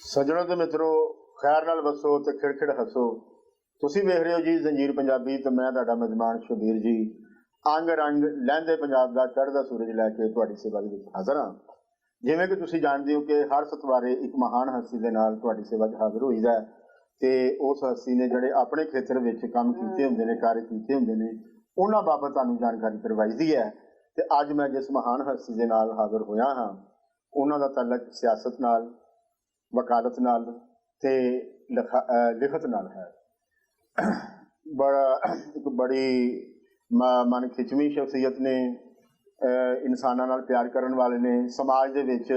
ਸੱਜਣੋ ਤੇ ਮਿੱਤਰੋ, ਖੈਰ ਨਾਲ ਵਸੋ ਤੇ ਖਿੜਖਿੜ ਹੱਸੋ। ਤੁਸੀਂ ਵੇਖ ਰਹੇ ਹੋ ਜੀ ਜ਼ੰਜੀਰ ਪੰਜਾਬੀ ਤੇ ਮੈਂ ਤੁਹਾਡਾ ਮੇਜ਼ਬਾਨ ਸ਼ਬੀਰ ਜੀ। ਅੰਗ ਰੰਗ ਲਹਿੰਦੇ ਪੰਜਾਬ ਦਾ ਚੜ੍ਹਦਾ ਸੂਰਜ ਲੈ ਕੇ ਤੁਹਾਡੀ ਸੇਵਾ ਦੇ ਵਿੱਚ ਹਾਜ਼ਰ ਹਾਂ। ਜਿਵੇਂ ਕਿ ਤੁਸੀਂ ਜਾਣਦੇ ਹੋ ਕਿ ਹਰ ਸਤਵਾਰੇ ਇੱਕ ਮਹਾਨ ਹਸਤੀ ਦੇ ਨਾਲ ਤੁਹਾਡੀ ਸੇਵਾ 'ਚ ਹਾਜ਼ਰ ਹੋਈਦਾ ਤੇ ਉਸ ਹਸਤੀ ਨੇ ਜਿਹੜੇ ਆਪਣੇ ਖੇਤਰ ਵਿੱਚ ਕੰਮ ਕੀਤੇ ਹੁੰਦੇ ਨੇ, ਕਾਰਜ ਕੀਤੇ ਹੁੰਦੇ ਨੇ, ਉਹਨਾਂ ਬਾਬਤ ਤੁਹਾਨੂੰ ਜਾਣਕਾਰੀ ਕਰਵਾਈਦੀ ਹੈ। ਤੇ ਅੱਜ ਮੈਂ ਜਿਸ ਮਹਾਨ ਹਸਤੀ ਦੇ ਨਾਲ ਹਾਜ਼ਰ ਹੋਇਆ ਹਾਂ, ਉਹਨਾਂ ਦਾ ਤਾਲੁਕ ਸਿਆਸਤ ਨਾਲ, ਵਕਾਲਤ ਨਾਲ ਤੇ ਲਿਖਤ ਨਾਲ ਹੈ। ਇੱਕ ਬੜੀ ਮਨ ਖਿੱਚਵੀਂ ਸ਼ਖਸੀਅਤ ਨੇ, ਇਨਸਾਨਾਂ ਨਾਲ ਪਿਆਰ ਕਰਨ ਵਾਲੇ ਨੇ, ਸਮਾਜ ਦੇ ਵਿੱਚ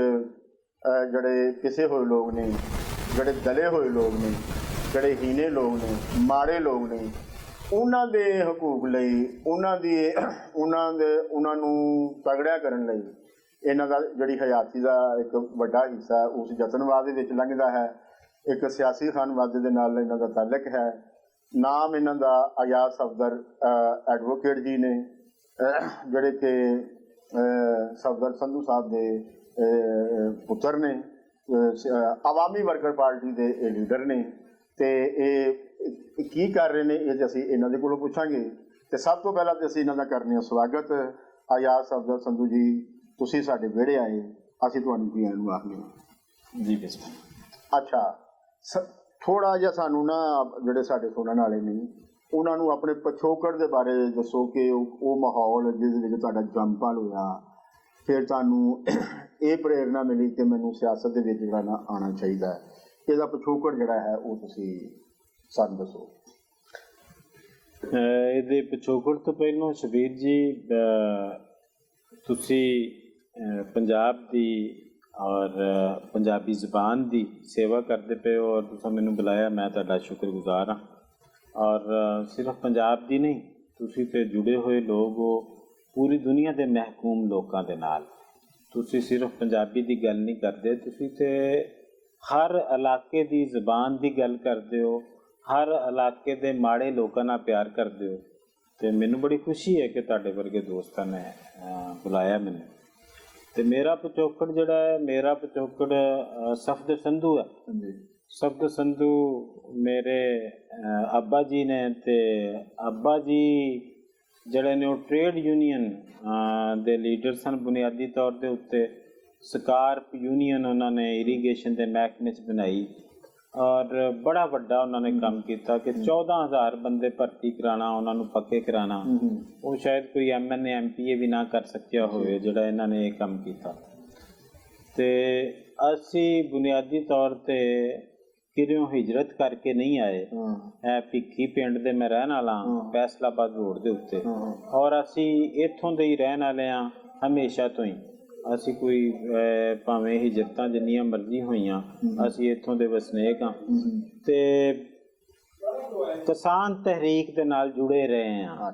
ਜਿਹੜੇ ਪਿਸੇ ਹੋਏ ਲੋਕ ਨੇ, ਜਿਹੜੇ ਦਲੇ ਹੋਏ ਲੋਕ ਨੇ, ਜਿਹੜੇ ਹੀਨੇ ਲੋਕ ਨੇ, ਮਾੜੇ ਲੋਕ ਨੇ, ਉਹਨਾਂ ਦੇ ਹਕੂਕ ਲਈ, ਉਹਨਾਂ ਨੂੰ ਤਗੜਿਆ ਕਰਨ ਲਈ ਇਹਨਾਂ ਦਾ ਜਿਹੜੀ ਹਯਾਤੀ ਦਾ ਇੱਕ ਵੱਡਾ ਹਿੱਸਾ ਉਸ ਯਤਨਵਾਦ ਦੇ ਵਿੱਚ ਲੰਘਦਾ ਹੈ। ਇੱਕ ਸਿਆਸੀ ਖਾਨਵਾਦੇ ਦੇ ਨਾਲ ਇਹਨਾਂ ਦਾ ਤਾਲੁਕ ਹੈ। ਨਾਮ ਇਹਨਾਂ ਦਾ ਅਯਾਜ਼ ਸਫਦਰ ਐਡਵੋਕੇਟ ਜੀ ਨੇ, ਜਿਹੜੇ ਕਿ ਸਫਦਰ ਸੰਧੂ ਸਾਹਿਬ ਦੇ ਪੁੱਤਰ ਨੇ, ਆਵਾਮੀ ਵਰਕਰ ਪਾਰਟੀ ਦੇ ਇਹ ਲੀਡਰ ਨੇ। ਤੇ ਇਹ ਕੀ ਕਰ ਰਹੇ ਨੇ ਇਹ ਅਸੀਂ ਇਹਨਾਂ ਦੇ ਕੋਲੋਂ ਪੁੱਛਾਂਗੇ। ਤੇ ਸਭ ਤੋਂ ਪਹਿਲਾਂ ਤਾਂ ਅਸੀਂ ਇਹਨਾਂ ਦਾ ਕਰਨੇ ਆ ਸਵਾਗਤ। ਅਯਾਜ਼ ਸਫਦਰ ਸੰਧੂ ਜੀ, ਤੁਸੀਂ ਸਾਡੇ ਵਿਹੜੇ ਆਏ, ਅਸੀਂ ਤੁਹਾਨੂੰ ਕੀ ਨੂੰ ਆਖਦੇ ਹਾਂ ਜੀ। ਬਿਸਮਿਲ੍ਲਾ। ਅੱਛਾ, ਥੋੜ੍ਹਾ ਜਿਹਾ ਸਾਨੂੰ ਨਾ ਜਿਹੜੇ ਸਾਡੇ ਸੁਣਨ ਵਾਲੇ ਨੇ ਉਹਨਾਂ ਨੂੰ ਆਪਣੇ ਪਿਛੋਕੜ ਦੇ ਬਾਰੇ ਦੱਸੋ ਕਿ ਉਹ ਮਾਹੌਲ ਜਿਹਦੇ ਵਿੱਚ ਤੁਹਾਡਾ ਜੰਮ ਪਲ ਹੋਇਆ, ਫਿਰ ਤੁਹਾਨੂੰ ਇਹ ਪ੍ਰੇਰਨਾ ਮਿਲੀ ਕਿ ਮੈਨੂੰ ਸਿਆਸਤ ਦੇ ਵਿੱਚ ਜਿਹੜਾ ਨਾ ਆਉਣਾ ਚਾਹੀਦਾ ਹੈ। ਇਹਦਾ ਪਿਛੋਕੜ ਜਿਹੜਾ ਹੈ ਉਹ ਤੁਸੀਂ ਸਾਨੂੰ ਦੱਸੋ। ਇਹਦੇ ਪਿਛੋਕੜ ਤੋਂ ਪਹਿਲਾਂ ਸ਼ਬੀਰ ਜੀ, ਤੁਸੀਂ ਪੰਜਾਬ ਦੀ ਔਰ ਪੰਜਾਬੀ ਜ਼ੁਬਾਨ ਦੀ ਸੇਵਾ ਕਰਦੇ ਪਏ ਹੋ ਔਰ ਤੁਸੀਂ ਮੈਨੂੰ ਬੁਲਾਇਆ, ਮੈਂ ਤੁਹਾਡਾ ਸ਼ੁਕਰਗੁਜ਼ਾਰ ਹਾਂ। ਔਰ ਸਿਰਫ ਪੰਜਾਬ ਦੀ ਨਹੀਂ, ਤੁਸੀਂ ਤੇ ਜੁੜੇ ਹੋਏ ਲੋਕ ਹੋ ਪੂਰੀ ਦੁਨੀਆ ਦੇ ਮਹਿਕੂਮ ਲੋਕਾਂ ਦੇ ਨਾਲ। ਤੁਸੀਂ ਸਿਰਫ ਪੰਜਾਬੀ ਦੀ ਗੱਲ ਨਹੀਂ ਕਰਦੇ, ਤੁਸੀਂ ਤੇ ਹਰ ਇਲਾਕੇ ਦੀ ਜ਼ੁਬਾਨ ਦੀ ਗੱਲ ਕਰਦੇ ਹੋ, ਹਰ ਇਲਾਕੇ ਦੇ ਮਾੜੇ ਲੋਕਾਂ ਨਾਲ ਪਿਆਰ ਕਰਦੇ ਹੋ। ਤੇ ਮੈਨੂੰ ਬੜੀ ਖੁਸ਼ੀ ਹੈ ਕਿ ਤੁਹਾਡੇ ਵਰਗੇ ਦੋਸਤਾਂ ਨੇ ਬੁਲਾਇਆ ਮੈਨੂੰ। ਤੇ ਮੇਰਾ ਪਿਛੋਕੜ ਜਿਹੜਾ ਹੈ, ਮੇਰਾ ਪਿਛੋਕੜ ਸਫਦਰ ਸੰਧੂ ਹੈ। ਸਫਦਰ ਸੰਧੂ ਮੇਰੇ ਅੱਬਾ ਜੀ ਨੇ। ਤੇ ਅੱਬਾ ਜੀ ਜਿਹੜੇ ਨੇ ਉਹ ਟ੍ਰੇਡ ਯੂਨੀਅਨ ਦੇ ਲੀਡਰ ਸਨ। ਬੁਨਿਆਦੀ ਤੌਰ ਦੇ ਉੱਤੇ ਸਕਾਰਪ ਯੂਨੀਅਨ ਉਹਨਾਂ ਨੇ ਇਰੀਗੇਸ਼ਨ ਦੇ ਮਹਿਕਮੇ 'ਚ ਬਣਾਈ ਔਰ ਬੜਾ ਵੱਡਾ ਉਹਨਾਂ ਨੇ ਕੰਮ ਕੀਤਾ ਕਿ 14,000 ਬੰਦੇ ਭਰਤੀ ਕਰਾਉਣਾ, ਉਹਨਾਂ ਨੂੰ ਪੱਕੇ ਕਰਾਉਣਾ। ਉਹ ਸ਼ਾਇਦ ਕੋਈ MNA MPA ਵੀ ਨਾ ਕਰ ਸਕਿਆ ਹੋਵੇ ਜਿਹੜਾ ਇਹਨਾਂ ਨੇ ਇਹ ਕੰਮ ਕੀਤਾ। ਤੇ ਅਸੀਂ ਬੁਨਿਆਦੀ ਤੌਰ ਤੇ ਕਿਰਿਓ ਹਿਜਰਤ ਕਰਕੇ ਨਹੀਂ ਆਏ। ਇਹ ਭਿੱਖੀ ਪਿੰਡ ਦੇ ਮੈਂ ਰਹਿਣ ਵਾਲਾ, ਫੈਸਲਾਬਾਦ ਰੋਡ ਦੇ ਉੱਤੇ, ਔਰ ਅਸੀਂ ਇੱਥੋਂ ਦੇ ਹੀ ਰਹਿਣ ਵਾਲੇ ਹਾਂ ਹਮੇਸ਼ਾ ਤੋਂ ਹੀ। ਅਸੀਂ ਕੋਈ ਭਾਵੇਂ ਹਿਜਰਤਾਂ ਜਿੰਨੀਆਂ ਮਰਜ਼ੀ ਹੋਈਆਂ, ਅਸੀਂ ਇੱਥੋਂ ਦੇ ਵਸਨੀਕ ਹਾਂ ਤੇ ਕਿਸਾਨ ਤਹਿਰੀਕ ਦੇ ਨਾਲ ਜੁੜੇ ਰਹੇ ਹਾਂ।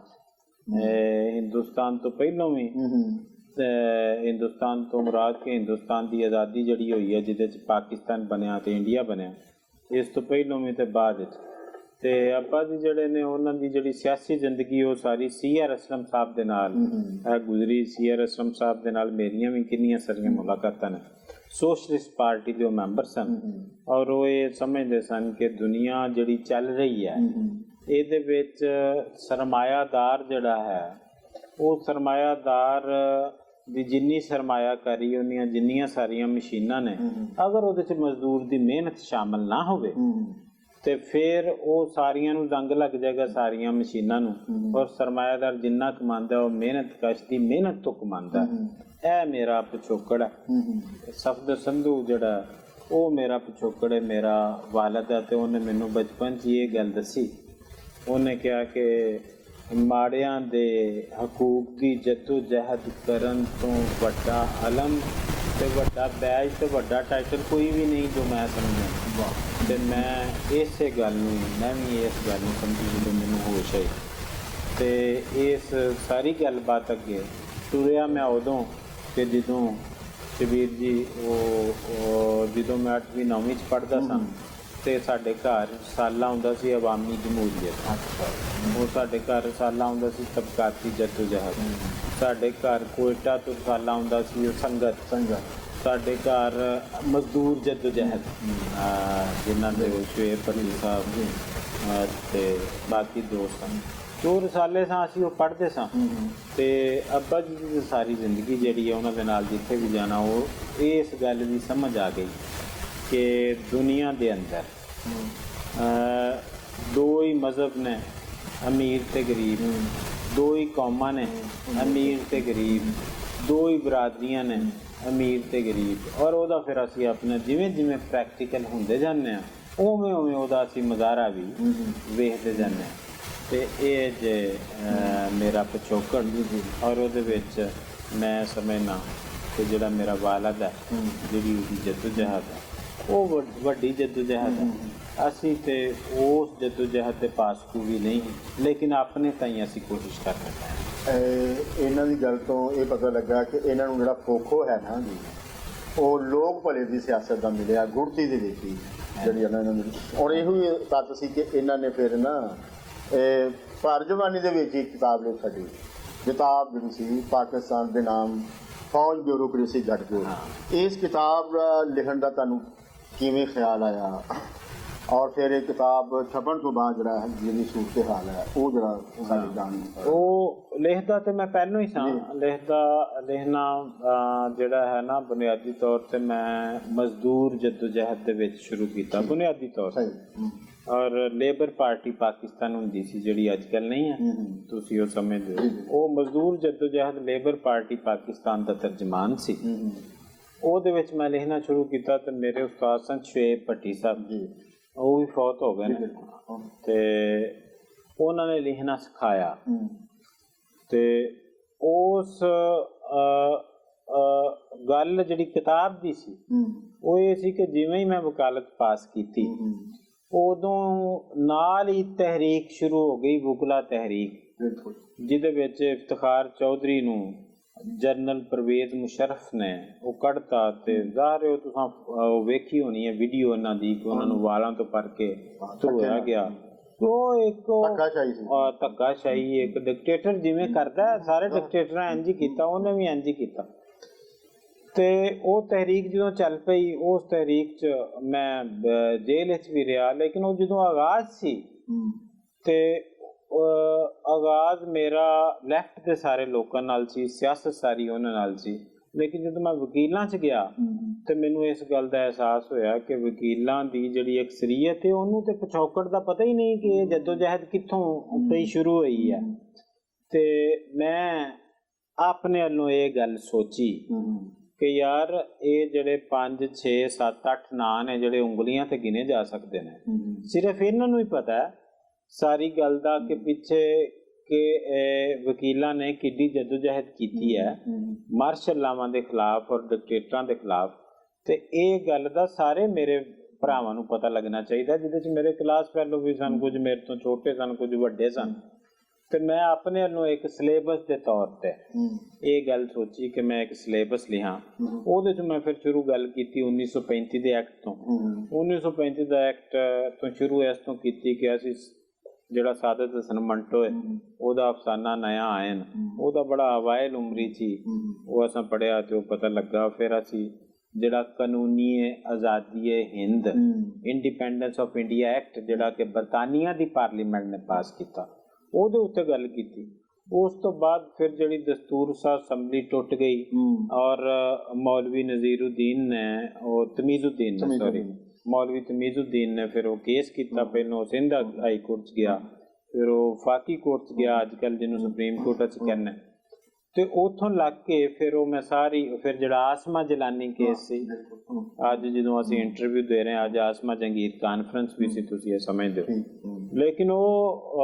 ਹਿੰਦੁਸਤਾਨ ਤੋਂ ਪਹਿਲਾਂ ਵੀ, ਹਿੰਦੁਸਤਾਨ ਤੋਂ ਮੁਰਾਦ ਕਿ ਹਿੰਦੁਸਤਾਨ ਦੀ ਆਜ਼ਾਦੀ ਜਿਹੜੀ ਹੋਈ ਹੈ, ਜਿਹਦੇ 'ਚ ਪਾਕਿਸਤਾਨ ਬਣਿਆ ਤੇ ਇੰਡੀਆ ਬਣਿਆ, ਇਸ ਤੋਂ ਪਹਿਲਾਂ ਵੀ ਤੇ ਬਾਅਦ ਵਿੱਚ। ਤੇ ਅੱਬਾ ਜੀ ਜਿਹੜੇ ਨੇ ਉਹਨਾਂ ਦੀ ਜਿਹੜੀ ਸਿਆਸੀ ਜ਼ਿੰਦਗੀ ਉਹ ਸਾਰੀ CR ਅਸਲਮ ਸਾਹਿਬ ਦੇ ਨਾਲ ਗੁਜ਼ਰੀ। CR ਅਸਲਮ ਸਾਹਿਬ ਦੇ ਨਾਲ ਮੇਰੀਆਂ ਵੀ ਕਿੰਨੀਆਂ ਸਾਰੀਆਂ ਮੁਲਾਕਾਤਾਂ ਨੇ। ਸੋਸ਼ਲਿਸਟ ਪਾਰਟੀ ਦੇ ਉਹ ਮੈਂਬਰ ਸਨ ਔਰ ਉਹ ਇਹ ਸਮਝਦੇ ਸਨ ਕਿ ਦੁਨੀਆ ਜਿਹੜੀ ਚੱਲ ਰਹੀ ਹੈ ਇਹਦੇ ਵਿੱਚ ਸਰਮਾਇਆਦਾਰ ਜਿਹੜਾ ਹੈ, ਉਹ ਸਰਮਾਇਆਦਾਰ ਦੀ ਜਿੰਨੀ ਸਰਮਾਇਆਕਾਰੀ, ਉਹਨੀਆਂ ਜਿੰਨੀਆਂ ਸਾਰੀਆਂ ਮਸ਼ੀਨਾਂ ਨੇ, ਅਗਰ ਉਹਦੇ 'ਚ ਮਜ਼ਦੂਰ ਦੀ ਮਿਹਨਤ ਸ਼ਾਮਲ ਨਾ ਹੋਵੇ ਤੇ ਫਿਰ ਉਹ ਸਾਰੀਆਂ ਨੂੰ ਦੰਗ ਲੱਗ ਜਾਏਗਾ, ਸਾਰੀਆਂ ਮਸ਼ੀਨਾਂ ਨੂੰ। ਔਰ ਸਰਮਾਇਆਦਾਰ ਜਿੰਨਾ ਕਮਾਉਂਦਾ ਉਹ ਮਿਹਨਤ ਕਸ਼ ਦੀ ਮਿਹਨਤ ਤੋਂ ਕਮਾਉਂਦਾ। ਇਹ ਮੇਰਾ ਪਿਛੋਕੜ ਹੈ। ਸਫਦਰ ਸੰਧੂ ਜਿਹੜਾ ਉਹ ਮੇਰਾ ਪਿਛੋਕੜ ਹੈ, ਮੇਰਾ ਵਾਲਦ ਹੈ। ਤੇ ਉਹਨੇ ਮੈਨੂੰ ਬਚਪਨ 'ਚ ਇਹ ਗੱਲ ਦੱਸੀ। ਉਹਨੇ ਕਿਹਾ ਕਿ ਮਾੜਿਆਂ ਦੇ ਹਕੂਕ ਦੀ ਜੱਦੋ ਜਹਿਦ ਕਰਨ ਤੋਂ ਵੱਡਾ ਅਲਮ ਤੇ ਵੱਡਾ ਬੈਜ ਤੇ ਵੱਡਾ ਟਾਈਟਲ ਕੋਈ ਵੀ ਨਹੀਂ ਜੋ ਮੈਂ ਸਮਝਾਂ। ਤੇ ਮੈਂ ਇਸੇ ਗੱਲ ਨੂੰ, ਮੈਂ ਵੀ ਇਸ ਗੱਲ ਨੂੰ ਸਮਝੀ ਜਦੋਂ ਮੈਨੂੰ ਹੋਸ਼ ਆਈ। ਤੇ ਇਸ ਸਾਰੀ ਗੱਲਬਾਤ ਅੱਗੇ ਤੁਰਿਆ ਮੈਂ ਉਦੋਂ ਕਿ ਜਦੋਂ ਸ਼ਬੀਰ ਜੀ ਜਦੋਂ ਮੈਂ 8ਵੀਂ 9ਵੀਂ 'ਚ ਪੜ੍ਹਦਾ ਸਾਂ ਤੇ ਸਾਡੇ ਘਰ ਰਸਾਲਾ ਆਉਂਦਾ ਸੀ ਅਵਾਮੀ ਜਮਹੂਰੀਅਤ। ਉਹ ਸਾਡੇ ਘਰ ਰਸਾਲਾ ਆਉਂਦਾ ਸੀ ਤਬਕਾਤੀ ਜੱਦੋ ਜਹਿਦ। ਸਾਡੇ ਘਰ ਕੋਇਟਾ ਤੋਂ ਰਸਾਲਾ ਆਉਂਦਾ ਸੀ ਉਹ ਸੰਗਤ। ਸਾਡੇ ਘਰ ਮਜ਼ਦੂਰ ਜਦੋਜਹਿਦ ਜਿਨ੍ਹਾਂ ਦੇ ਸ਼ੁਏਬ ਭੱਟੀ ਸਾਹਿਬ ਤੇ ਬਾਕੀ ਦੋਸਤ ਹਨ, ਜੋ ਰਸਾਲੇ ਸਾਂ ਅਸੀਂ ਉਹ ਪੜ੍ਹਦੇ ਸਾਂ। ਤੇ ਅੱਬਾ ਜੀ ਦੀ ਸਾਰੀ ਜ਼ਿੰਦਗੀ ਜਿਹੜੀ ਹੈ ਉਹਨਾਂ ਦੇ ਨਾਲ ਜਿੱਥੇ ਵੀ ਜਾਣਾ ਉਹ ਇਸ ਗੱਲ ਦੀ ਸਮਝ ਆ ਗਈ ਕਿ ਦੁਨੀਆ ਦੇ ਅੰਦਰ ਦੋ ਹੀ ਮਜ਼ਹਬ ਨੇ, ਅਮੀਰ ਤੇ ਗਰੀਬ, ਦੋ ਹੀ ਕੌਮਾਂ ਨੇ, ਅਮੀਰ ਤੇ ਗਰੀਬ, ਦੋ ਹੀ ਬਰਾਦਰੀਆਂ ਨੇ, ਅਮੀਰ ਤੇ ਗਰੀਬ। ਔਰ ਉਹਦਾ ਫਿਰ ਅਸੀਂ ਆਪਣਾ ਜਿਵੇਂ ਜਿਵੇਂ ਪ੍ਰੈਕਟੀਕਲ ਹੁੰਦੇ ਜਾਂਦੇ ਹਾਂ ਉਵੇਂ ਉਵੇਂ ਉਹਦਾ ਅਸੀਂ ਮੁਜ਼ਾਹਰਾ ਵੀ ਵੇਖਦੇ ਜਾਂਦੇ ਹਾਂ। ਤੇ ਇਹ ਜੇ ਮੇਰਾ ਪਿਛੋਕੜ ਔਰ ਉਹਦੇ ਵਿੱਚ ਮੈਂ ਸਮਝਣਾ ਕਿ ਜਿਹੜਾ ਮੇਰਾ ਵਾਲਦ ਹੈ, ਜਿਹੜੀ ਉਹਦੀ ਜਦੋਜਹਿਦ ਹੈ ਉਹ ਵੱਡੀ ਜਦੋਜਹਿਦ ਹੈ। ਅਸੀਂ ਤੇ ਉਸ ਜਦੋਜਹਿਦ ਦੇ ਪਾਸਕੂ ਵੀ ਨਹੀਂ, ਲੇਕਿਨ ਆਪਣੇ ਤਾਈਂ ਅਸੀਂ ਕੋਸ਼ਿਸ਼ ਕਰ ਰਹੇ ਹਾਂ। ਇਹਨਾਂ ਦੀ ਗੱਲ ਤੋਂ ਇਹ ਪਤਾ ਲੱਗਾ ਕਿ ਇਹਨਾਂ ਨੂੰ ਜਿਹੜਾ ਫੋਖੋ ਹੈ ਨਾ ਜੀ, ਉਹ ਲੋਕ ਭਲੇ ਦੀ ਸਿਆਸਤ ਦਾ ਮਿਲਿਆ ਗੁੜਤੀ ਦੇ ਵਿੱਚ ਹੀ ਜਿਹੜੀ ਇਹਨਾਂ ਨੂੰ ਮਿਲੀ। ਔਰ ਇਹੋ ਹੀ ਤੱਤ ਸੀ ਕਿ ਇਹਨਾਂ ਨੇ ਫਿਰ ਨਾ ਭਰ ਜਵਾਨੀ ਦੇ ਵਿੱਚ ਇੱਕ ਕਿਤਾਬ ਲਿਖ ਛੱਡੀ। ਕਿਤਾਬ ਜਿਹੜੀ ਸੀ ਪਾਕਿਸਤਾਨ ਦੇ ਨਾਮ ਫੌਜ ਬਿਊਰੋਕ੍ਰੇਸੀ ਗੱਠਜੋੜ। ਇਸ ਕਿਤਾਬ ਲਿਖਣ ਦਾ ਤੁਹਾਨੂੰ ਕਿਵੇਂ ਖਿਆਲ ਆਇਆ? ਔਰ ਫਿਰ ਇਹ ਕਿਤਾਬ ਛਪਣ ਤੋਂ ਬਾਅਦ ਜਿਹੜਾ ਹੈ ਜਿਹਦੀ ਸੂਰਤ ਹਾਲ ਹੈ ਉਹ ਜਿਹੜਾ ਸਾਡੀ ਜਾਣ ਉਹ ਲਿਖਦਾ ਤੇ ਮੈਂ ਪਹਿਲਾਂ ਹੀ ਸਾਂ। ਲਿਖਣਾ ਜਿਹੜਾ ਹੈ ਨਾ ਬੁਨਿਆਦੀ ਤੌਰ ਤੇ ਮੈਂ ਮਜ਼ਦੂਰ ਜਦੋਜਹਿਦ ਦੇ ਵਿੱਚ ਸ਼ੁਰੂ ਕੀਤਾ ਬੁਨਿਆਦੀ ਤੌਰ ਤੇ। ਔਰ ਲੇਬਰ ਪਾਰਟੀ ਪਾਕਿਸਤਾਨ ਹੁੰਦੀ ਸੀ ਜਿਹੜੀ ਅੱਜ ਕੱਲ੍ਹ ਨਹੀਂ ਹੈ, ਤੁਸੀਂ ਉਹ ਸਮਝਦੇ ਹੋ। ਉਹ ਮਜ਼ਦੂਰ ਜਦੋਜਹਿਦ ਲੇਬਰ ਪਾਰਟੀ ਪਾਕਿਸਤਾਨ ਦਾ ਤਰਜਮਾਨ ਸੀ। ਉਹਦੇ ਵਿੱਚ ਮੈਂ ਲਿਖਣਾ ਸ਼ੁਰੂ ਕੀਤਾ ਤੇ ਮੇਰੇ ਉਸਤਾਦ ਸਨ ਸ਼ੁਏਬ ਭੱਟੀ ਸਾਹਿਬ ਜੀ, ਉਹ ਵੀ ਫੌਤ ਹੋ ਗਏ ਨੇ ਤੇ ਉਹਨਾਂ ਨੇ ਲਿਖਣਾ ਸਿਖਾਇਆ। ਤੇ ਉਸ ਗੱਲ ਜਿਹੜੀ ਕਿਤਾਬ ਦੀ ਸੀ ਉਹ ਇਹ ਸੀ ਕਿ ਜਿਵੇਂ ਹੀ ਮੈਂ ਵਕਾਲਤ ਪਾਸ ਕੀਤੀ ਉਦੋਂ ਨਾਲ ਹੀ ਤਹਿਰੀਕ ਸ਼ੁਰੂ ਹੋ ਗਈ, ਵੁਕਲਾ ਤਹਿਰੀਕ, ਜਿਹਦੇ ਵਿੱਚ ਇਫਤਖਾਰ ਚੌਧਰੀ ਨੂੰ ਜਨਰਲ ਪਰਵੇਜ਼ ਮੁਸ਼ਰਫ ਨੇ ਉਹ ਕੱਢਤਾ। ਤੇ ਜ਼ਾਹਿਰ ਹੈ ਤੁਸੀਂ ਵੇਖੀ ਹੋਣੀ ਹੈ ਵੀਡੀਓ ਇਹਨਾਂ ਦੀ ਕਿ ਉਹਨਾਂ ਨੂੰ ਵਾਲਾਂ ਤੋਂ ਭਰ ਕੇ ਧੋਇਆ ਗਿਆ। ਉਹ ਇੱਕ ਧੱਕਾਸ਼ਾਹੀ, ਇੱਕ ਡਿਕਟੇਟਰ ਜਿਵੇਂ ਕਰਦਾ, ਸਾਰੇ ਡਿਕਟੇਟਰਾਂ ਇੰਝ ਹੀ ਕੀਤਾ, ਉਹਨੇ ਵੀ ਇੰਝ ਹੀ ਕੀਤਾ। ਤੇ ਉਹ ਤਹਿਰੀਕ ਜਦੋਂ ਚੱਲ ਪਈ, ਉਸ ਤਹਿਰੀਕ 'ਚ ਮੈਂ ਜੇਲ੍ਹ ਵਿੱਚ ਵੀ ਰਿਹਾ, ਲੇਕਿਨ ਉਹ ਜਦੋਂ ਆਗਾਜ਼ ਸੀ ਤੇ ਆਗਾਜ਼ ਮੇਰਾ ਲੈਫਟ ਦੇ ਸਾਰੇ ਲੋਕਾਂ ਨਾਲ ਸੀ, ਸਿਆਸਤ ਸਾਰੀ ਉਹਨਾਂ ਨਾਲ ਸੀ। ਲੇਕਿਨ ਜਦੋਂ ਮੈਂ ਵਕੀਲਾਂ 'ਚ ਗਿਆ ਤੇ ਮੈਨੂੰ ਇਸ ਗੱਲ ਦਾ ਅਹਿਸਾਸ ਹੋਇਆ ਕਿ ਵਕੀਲਾਂ ਦੀ ਜਿਹੜੀ ਅਕਸਰੀਅਤ ਹੈ ਉਹਨੂੰ ਤੇ ਪਿਛੋਕੜ ਦਾ ਪਤਾ ਹੀ ਨਹੀਂ ਕਿ ਇਹ ਜਦੋਜਹਿਦ ਕਿੱਥੋਂ ਤੋਂ ਸ਼ੁਰੂ ਹੋਈ ਹੈ। ਤੇ ਮੈਂ ਆਪਣੇ ਵੱਲੋਂ ਇਹ ਗੱਲ ਸੋਚੀ ਕਿ ਯਾਰ ਇਹ ਜਿਹੜੇ 5, 6, 7, 8 ਨਾਂ ਨੇ ਜਿਹੜੇ ਉਂਗਲੀਆਂ ਤੇ ਗਿਣੇ ਜਾ ਸਕਦੇ ਨੇ, ਸਿਰਫ ਇਹਨਾਂ ਨੂੰ ਹੀ ਪਤਾ ਹੈ ਸਾਰੀ ਗੱਲ ਦਾ ਕਿ ਪਿੱਛੇ ਕਿ ਵਕੀਲਾਂ ਨੇ ਕਿੱਡੀ ਜਦੋਜਹਿਦ ਕੀਤੀ ਹੈ ਮਾਰਸ਼ਲ ਲਾਵਾਂ ਦੇ ਖਿਲਾਫ ਔਰ ਡਿਕਟੇਟਰਾਂ ਦੇ ਖਿਲਾਫ। ਤੇ ਇਹ ਗੱਲ ਦਾ ਸਾਰੇ ਮੇਰੇ ਭਰਾਵਾਂ ਨੂੰ ਪਤਾ ਲੱਗਣਾ ਚਾਹੀਦਾ, ਜਿਹਦੇ 'ਚ ਮੇਰੇ ਕਲਾਸ ਫੈਲੋ ਵੀ ਸਨ, ਕੁਝ ਮੇਰੇ ਤੋਂ ਛੋਟੇ ਸਨ, ਕੁਝ ਵੱਡੇ ਸਨ। ਤੇ ਮੈਂ ਆਪਣੇ ਵੱਲੋਂ ਇੱਕ ਸਿਲੇਬਸ ਦੇ ਤੌਰ ਤੇ ਇਹ ਗੱਲ ਸੋਚੀ ਕਿ ਮੈਂ ਇੱਕ ਸਿਲੇਬਸ ਲਿਖਾਂ। ਉਹਦੇ 'ਚ ਮੈਂ ਫਿਰ ਸ਼ੁਰੂ ਗੱਲ ਕੀਤੀ 1935 ਦੇ ਐਕਟ ਤੋਂ। 1935 ਦਾ ਐਕਟ ਤੋਂ ਸ਼ੁਰੂ ਇਸ ਤੋਂ ਕੀਤੀ ਕਿ ਅਸੀਂ ਜਿਹੜਾ ਸਾਦਤ ਹਸਨ ਮੰਟੋ ਹੈ ਉਹਦਾ ਅਫਸਾਨਾ ਨਇਆ ਆਇਨ, ਉਹਦਾ ਬੜਾ ਅਵਾਇਲ ਉਮਰੀ ਸੀ, ਉਹ ਅਸਾਂ ਪੜ੍ਹਿਆ ਤੇ ਉਹ ਪਤਾ ਲੱਗਾ। ਫਿਰ ਅਸੀਂ ਜਿਹੜਾ ਕਾਨੂੰਨੀ ਆਜ਼ਾਦੀ Hind independence of India act ਜਿਹੜਾ ਕਿ ਬਰਤਾਨੀਆ ਦੀ ਪਾਰਲੀਮੈਂਟ ਨੇ ਪਾਸ ਕੀਤਾ, ਉਹਦੇ ਉੱਤੇ ਗੱਲ ਕੀਤੀ। ਉਸ ਤੋਂ ਬਾਅਦ ਫਿਰ ਜਿਹੜੀ ਦਸਤੂਰ ਸਾਜ਼ ਅਸੈਂਬਲੀ ਟੁੱਟ ਗਈ ਔਰ ਮੌਲਵੀ ਨਜ਼ੀਰੁद्दीन ਨੇ ਮੌਲਵੀ ਤਮੀਜ਼ੁद्दीन ਨੇ ਫਿਰ ਉਹ ਕੇਸ ਕੀਤਾ। ਪਹਿਲਾਂ ਉਹ ਸਿੰਧ ਹਾਈ ਕੋਰਟ 'ਚ ਗਿਆ, ਫਿਰ ਉਹ ਫਾਕੀ ਕੋਰਟ 'ਚ ਗਿਆ, ਅੱਜ ਕੱਲ੍ਹ ਜਿਹਨੂੰ ਸੁਪਰੀਮ ਕੋਰਟ 'ਚ ਕਹਿੰਦੇ। ਤੇ ਉੱਥੋਂ ਲੱਗ ਕੇ ਫਿਰ ਉਹ ਮੈਂ ਸਾਰੀ ਫਿਰ ਜਿਹੜਾ ਆਸਮਾ ਜਲਾਨੀ ਕੇਸ ਸੀ, ਅੱਜ ਜਦੋਂ ਅਸੀਂ ਇੰਟਰਵਿਊ ਦੇ ਰਹੇ ਹਾਂ, ਅੱਜ ਆਸਮਾ ਜੰਗੀਰ ਕਾਨਫਰੰਸ ਵੀ ਸੀ, ਤੁਸੀਂ ਇਹ ਸਮਝਦੇ ਹੋ। ਲੇਕਿਨ ਉਹ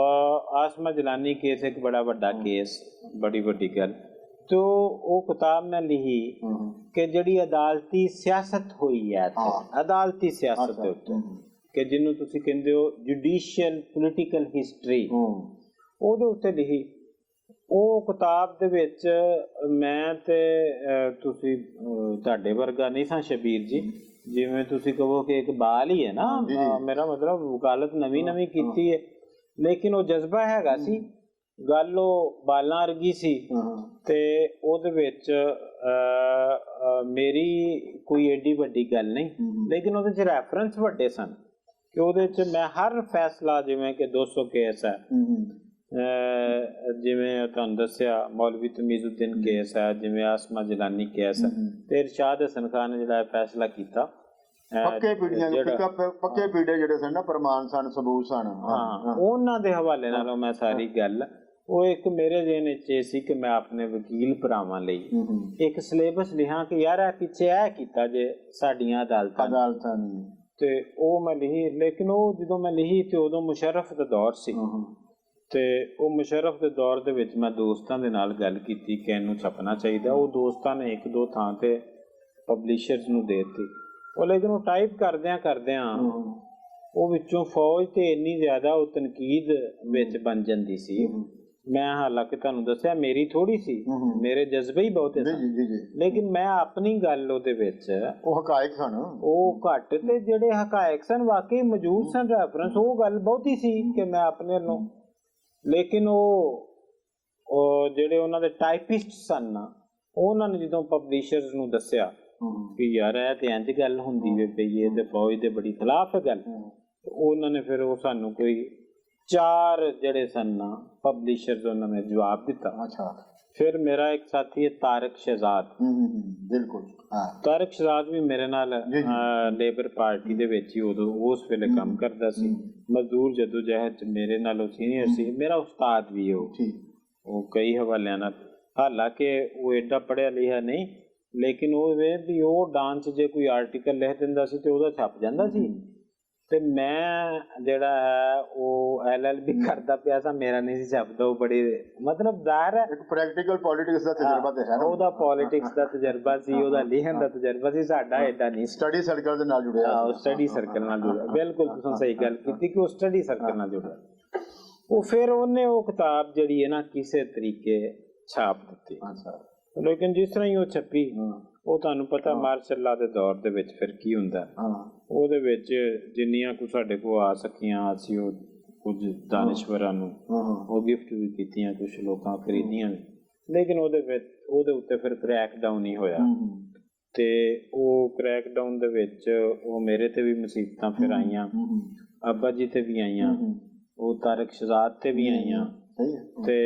ਆਸਮਾ ਜਲਾਨੀ ਕੇਸ ਇੱਕ ਬੜਾ ਵੱਡਾ ਕੇਸ, ਬੜੀ ਵੱਡੀ ਗੱਲ। ਤੇ ਉਹ ਕਿਤਾਬ ਮੈਂ ਲਿਖੀ ਕਿ ਜਿਹੜੀ ਅਦਾਲਤੀ ਸਿਆਸਤ ਹੋਈ ਹੈ, ਅਦਾਲਤੀ ਸਿਆਸਤ ਦੇ ਉੱਤੇ, ਕਿ ਜਿਹਨੂੰ ਤੁਸੀਂ ਕਹਿੰਦੇ ਹੋ ਜੁਡੀਸ਼ੀਅਲ ਪੋਲੀਟੀਕਲ ਹਿਸਟਰੀ, ਉਹਦੇ ਉੱਤੇ ਲਿਖੀ। ਉਹ ਕਿਤਾਬ ਦੇ ਵਿੱਚ ਮੈਂ ਤੇ ਤੁਸੀਂ ਤੁਹਾਡੇ ਵਰਗਾ ਨਹੀਂ ਸਾਂ ਸ਼ਬੀਰ ਜੀ, ਜਿਵੇਂ ਤੁਸੀਂ ਕਹੋ ਕਿ ਇਕਬਾਲ ਹੀ ਹੈ ਨਾ, ਮੇਰਾ ਮਤਲਬ ਵਕਾਲਤ ਨਵੀਂ ਕੀਤੀ ਹੈ, ਲੇਕਿਨ ਉਹ ਜਜ਼ਬਾ ਹੈਗਾ ਸੀ ਗੱਲ ਉਹ ਬਾਲਾਂ ਵਰਗੀ ਸੀ ਤੇ ਉਹਦੇ ਵਿੱਚ ਮੇਰੀ ਕੋਈ ਏਡੀ ਵੱਡੀ ਗੱਲ ਨਹੀਂ, ਲੇਕਿਨ ਉਹਦੇ ਚ ਰੈਫਰੈਂਸ ਵੱਡੇ ਸਨ ਕਿ ਉਹਦੇ ਚ ਮੈਂ ਹਰ ਫੈਸਲਾ, ਜਿਵੇਂ ਕਿ 200 ਕੇਸ ਹੈ, ਜਿਵੇਂ ਤੁਹਾਨੂੰ ਦੱਸਿਆ ਮੌਲਵੀ ਤਮੀਜ਼ੁद्दीन ਕੇਸ ਹੈ, ਜਿਵੇਂ ਆਸਮਾ ਜਲਾਨੀ ਕੇਸ ਹੈ, ਤੇ ਇਰਸ਼ਾਦ ਹਸਨ ਖਾਨ ਨੇ ਜਿਹੜਾ ਫੈਸਲਾ ਕੀਤਾ, ਪੱਕੇ ਪੀੜੇ ਜਿਹੜੇ ਸਨ ਨਾ, ਪ੍ਰਮਾਣ ਸਨ, ਸਬੂਤ ਸਨ, ਹਾਂ ਉਹਨਾਂ ਦੇ ਹਵਾਲੇ ਨਾਲ ਮੈਂ ਸਾਰੀ ਗੱਲ, ਉਹ ਇੱਕ ਮੇਰੇ ਜਿਹਨ ਵਿੱਚ ਇਹ ਸੀ ਕਿ ਮੈਂ ਆਪਣੇ ਵਕੀਲ ਭਰਾਵਾਂ ਲਈ ਇੱਕ ਸਿਲੇਬਸ ਲਿਖਾਂ ਕਿ ਯਾਰ ਇਹ ਪਿੱਛੇ ਇਹ ਕੀਤਾ ਜੇ ਸਾਡੀਆਂ ਅਦਾਲਤਾਂ ਨੇ, ਤੇ ਉਹ ਮੈਂ ਲਿਖੀ। ਲੇਕਿਨ ਉਹ ਜਦੋਂ ਮੈਂ ਲਿਖੀ ਤੇ ਉਦੋਂ ਮੁਸ਼ਰਫ ਦਾ ਦੌਰ ਸੀ, ਤੇ ਉਹ ਮੁਸ਼ਰਫ ਦੇ ਦੌਰ ਦੇ ਵਿੱਚ ਮੈਂ ਦੋਸਤਾਂ ਦੇ ਨਾਲ ਗੱਲ ਕੀਤੀ ਕਿ ਇਹਨੂੰ ਛਪਣਾ ਚਾਹੀਦਾ। ਉਹ ਦੋਸਤਾਂ ਨੇ 1-2 ਥਾਂ ਤੇ ਪਬਲਿਸ਼ਰਸ ਨੂੰ ਦੇ ਦਿੱਤੀ, ਉਹ ਲੇਕਿਨ ਉਹ ਟਾਈਪ ਕਰਦਿਆਂ ਉਹ ਵਿੱਚੋਂ ਫੌਜ ਤੇ ਇੰਨੀ ਜ਼ਿਆਦਾ ਉਹ ਤਨਕੀਦ ਵਿੱਚ ਬਣ ਜਾਂਦੀ ਸੀ। ਮੈਂ ਹਾਲਾਂਕਿ ਤੁਹਾਨੂੰ ਦੱਸਿਆ ਮੇਰੀ ਥੋੜੀ ਸੀ, ਮੇਰੇ ਜਜ਼ਬੇ ਹੀ ਬਹੁਤੇ ਸਨ, ਲੇਕਿਨ ਮੈਂ ਆਪਣੀ ਗੱਲ ਉਹਦੇ ਵਿੱਚ, ਉਹ ਹਕਾਇਕ ਸਨ, ਉਹ ਘੱਟ ਤੇ ਜਿਹੜੇ ਹਕਾਇਕ ਸਨ ਵਾਕਈ ਮੌਜੂਦ ਸਨ, ਰੈਫਰੈਂਸ, ਉਹ ਗੱਲ ਬਹੁਤੀ ਸੀ ਕਿ ਮੈਂ ਆਪਣੇ ਵੱਲੋਂ, ਲੇਕਿਨ ਉਹ ਜਿਹੜੇ ਉਹਨਾਂ ਦੇ ਟਾਈਪਿਸਟ ਸਨ ਨਾ, ਉਹਨਾਂ ਨੇ ਜਦੋਂ ਪਬਲਿਸ਼ਰਸ ਨੂੰ ਦੱਸਿਆ ਕਿ ਯਾਰ ਇਹ ਤੇ ਇੰਝ ਗੱਲ ਹੁੰਦੀ ਵੇ ਪਈ, ਇਹ ਤੇ ਫੌਜ ਦੇ ਬੜੀ ਖਿਲਾਫ ਹੈ ਗੱਲ, ਉਹਨਾਂ ਨੇ ਫਿਰ ਉਹ ਸਾਨੂੰ ਕੋਈ 4 ਜਿਹੜੇ ਸਨ ਨਾ ਪਬਲਿਸ਼ਰਸ, ਉਹਨਾਂ ਨੇ ਜਵਾਬ ਦਿੱਤਾ। ਫਿਰ ਮੇਰਾ ਇੱਕ ਸਾਥੀ ਹੈ ਤਾਰਿਕ ਸ਼ਹਿਜ਼ਾਦ, ਬਿਲਕੁਲ ਤਾਰਿਕ ਸ਼ਹਿਜ਼ਾਦ ਵੀ ਮੇਰੇ ਨਾਲ ਲੇਬਰ ਪਾਰਟੀ ਦੇ ਵਿੱਚ ਹੀ ਉਦੋਂ ਉਸ ਵੇਲੇ ਕੰਮ ਕਰਦਾ ਸੀ, ਮਜ਼ਦੂਰ ਜਦੋਜਹਿਦ ਚ ਮੇਰੇ ਨਾਲੋਂ ਸੀਨੀਅਰ ਸੀ, ਮੇਰਾ ਉਸਤਾਦ ਵੀ ਉਹ ਕਈ ਹਵਾਲਿਆਂ ਨਾਲ, ਹਾਲਾਂਕਿ ਉਹ ਐਡਾ ਪੜ੍ਹਿਆ ਲਿਖਿਆ ਨਹੀਂ, ਲੇਕਿਨ ਉਹ ਵੀ ਉਹ ਡਾਂਸ ਜੇ ਕੋਈ ਆਰਟੀਕਲ ਲਿਖ ਦਿੰਦਾ ਸੀ ਤੇ ਉਹਦਾ ਛਪ ਜਾਂਦਾ ਸੀ। ਤੇ ਮੈਂ ਜਿਹੜਾ ਹੈ ਉਹ LLB ਕਰਦਾ ਪਿਆ ਸਾਂ, ਮੇਰਾ ਨਹੀਂ ਸੀ ਛਪਦਾ, ਉਹ ਬੜੀ ਮਤਲਬ ਜ਼ਾਹਿਰ ਹੈ ਇੱਕ ਪ੍ਰੈਕਟੀਕਲ ਪੋਲਿਟਿਕਸ ਦਾ ਤਜਰਬਾ ਤੇ ਹੈ, ਉਹਦਾ ਪੋਲਿਟਿਕਸ ਦਾ ਤਜਰਬਾ ਸੀ, ਉਹਦਾ ਲਿਖਣ ਦਾ ਤਜਰਬਾ ਸੀ, ਸਾਡਾ ਐਡਾ ਨਹੀਂ। ਸਟੱਡੀ ਸਰਕਲ ਦੇ ਨਾਲ ਜੁੜਿਆ, ਸਟੱਡੀ ਸਰਕਲ ਨਾਲ ਜੁੜਿਆ, ਬਿਲਕੁਲ ਤੁਸੀਂ ਸਹੀ ਗੱਲ ਕੀਤੀ ਕਿ ਉਹ ਸਟੱਡੀ ਸਰਕਲ ਨਾਲ ਜੁੜਿਆ। ਉਹ ਫਿਰ ਉਹਨੇ ਉਹ ਕਿਤਾਬ ਜਿਹੜੀ ਹੈ ਨਾ ਕਿਸੇ ਤਰੀਕੇ ਛਾਪ ਦਿੱਤੀ, ਲੇਕਿਨ ਜਿਸ ਤਰ੍ਹਾਂ ਹੀ ਉਹ ਛਪੀ, ਉਹ ਤੁਹਾਨੂੰ ਪਤਾ ਮਾਰਸ਼ਲ ਦੇ ਦੌਰ ਦੇ ਵਿੱਚ ਫਿਰ ਕੀ ਹੁੰਦਾ, ਉਹਦੇ ਵਿੱਚ ਜਿੰਨੀਆਂ ਕੁ ਸਾਡੇ ਕੋਲ ਆ ਸਕੀਆਂ ਅਸੀਂ ਉਹ ਕੁਝ ਦਾਨਿਸ਼ਵਰਾਂ ਨੂੰ ਉਹ ਗਿਫਟ ਵੀ ਕੀਤੀਆਂ, ਕੁਝ ਲੋਕਾਂ ਖਰੀਦੀਆਂ ਵੀ, ਲੇਕਿਨ ਉਹਦੇ ਉੱਤੇ ਫਿਰ ਕ੍ਰੈਕ ਡਾਊਨ ਹੀ ਹੋਇਆ। ਤੇ ਉਹ ਕ੍ਰੈਕ ਡਾਊਨ ਦੇ ਵਿੱਚ ਉਹ ਮੇਰੇ ਤੇ ਵੀ ਮੁਸੀਬਤਾਂ ਫਿਰ ਆਈਆਂ, ਅੱਬਾ ਜੀ ਤੇ ਵੀ ਆਈਆਂ, ਉਹ ਤਾਰਿਕ ਸ਼ਹਿਜ਼ਾਦ ਤੇ ਵੀ ਆਈਆਂ, ਤੇ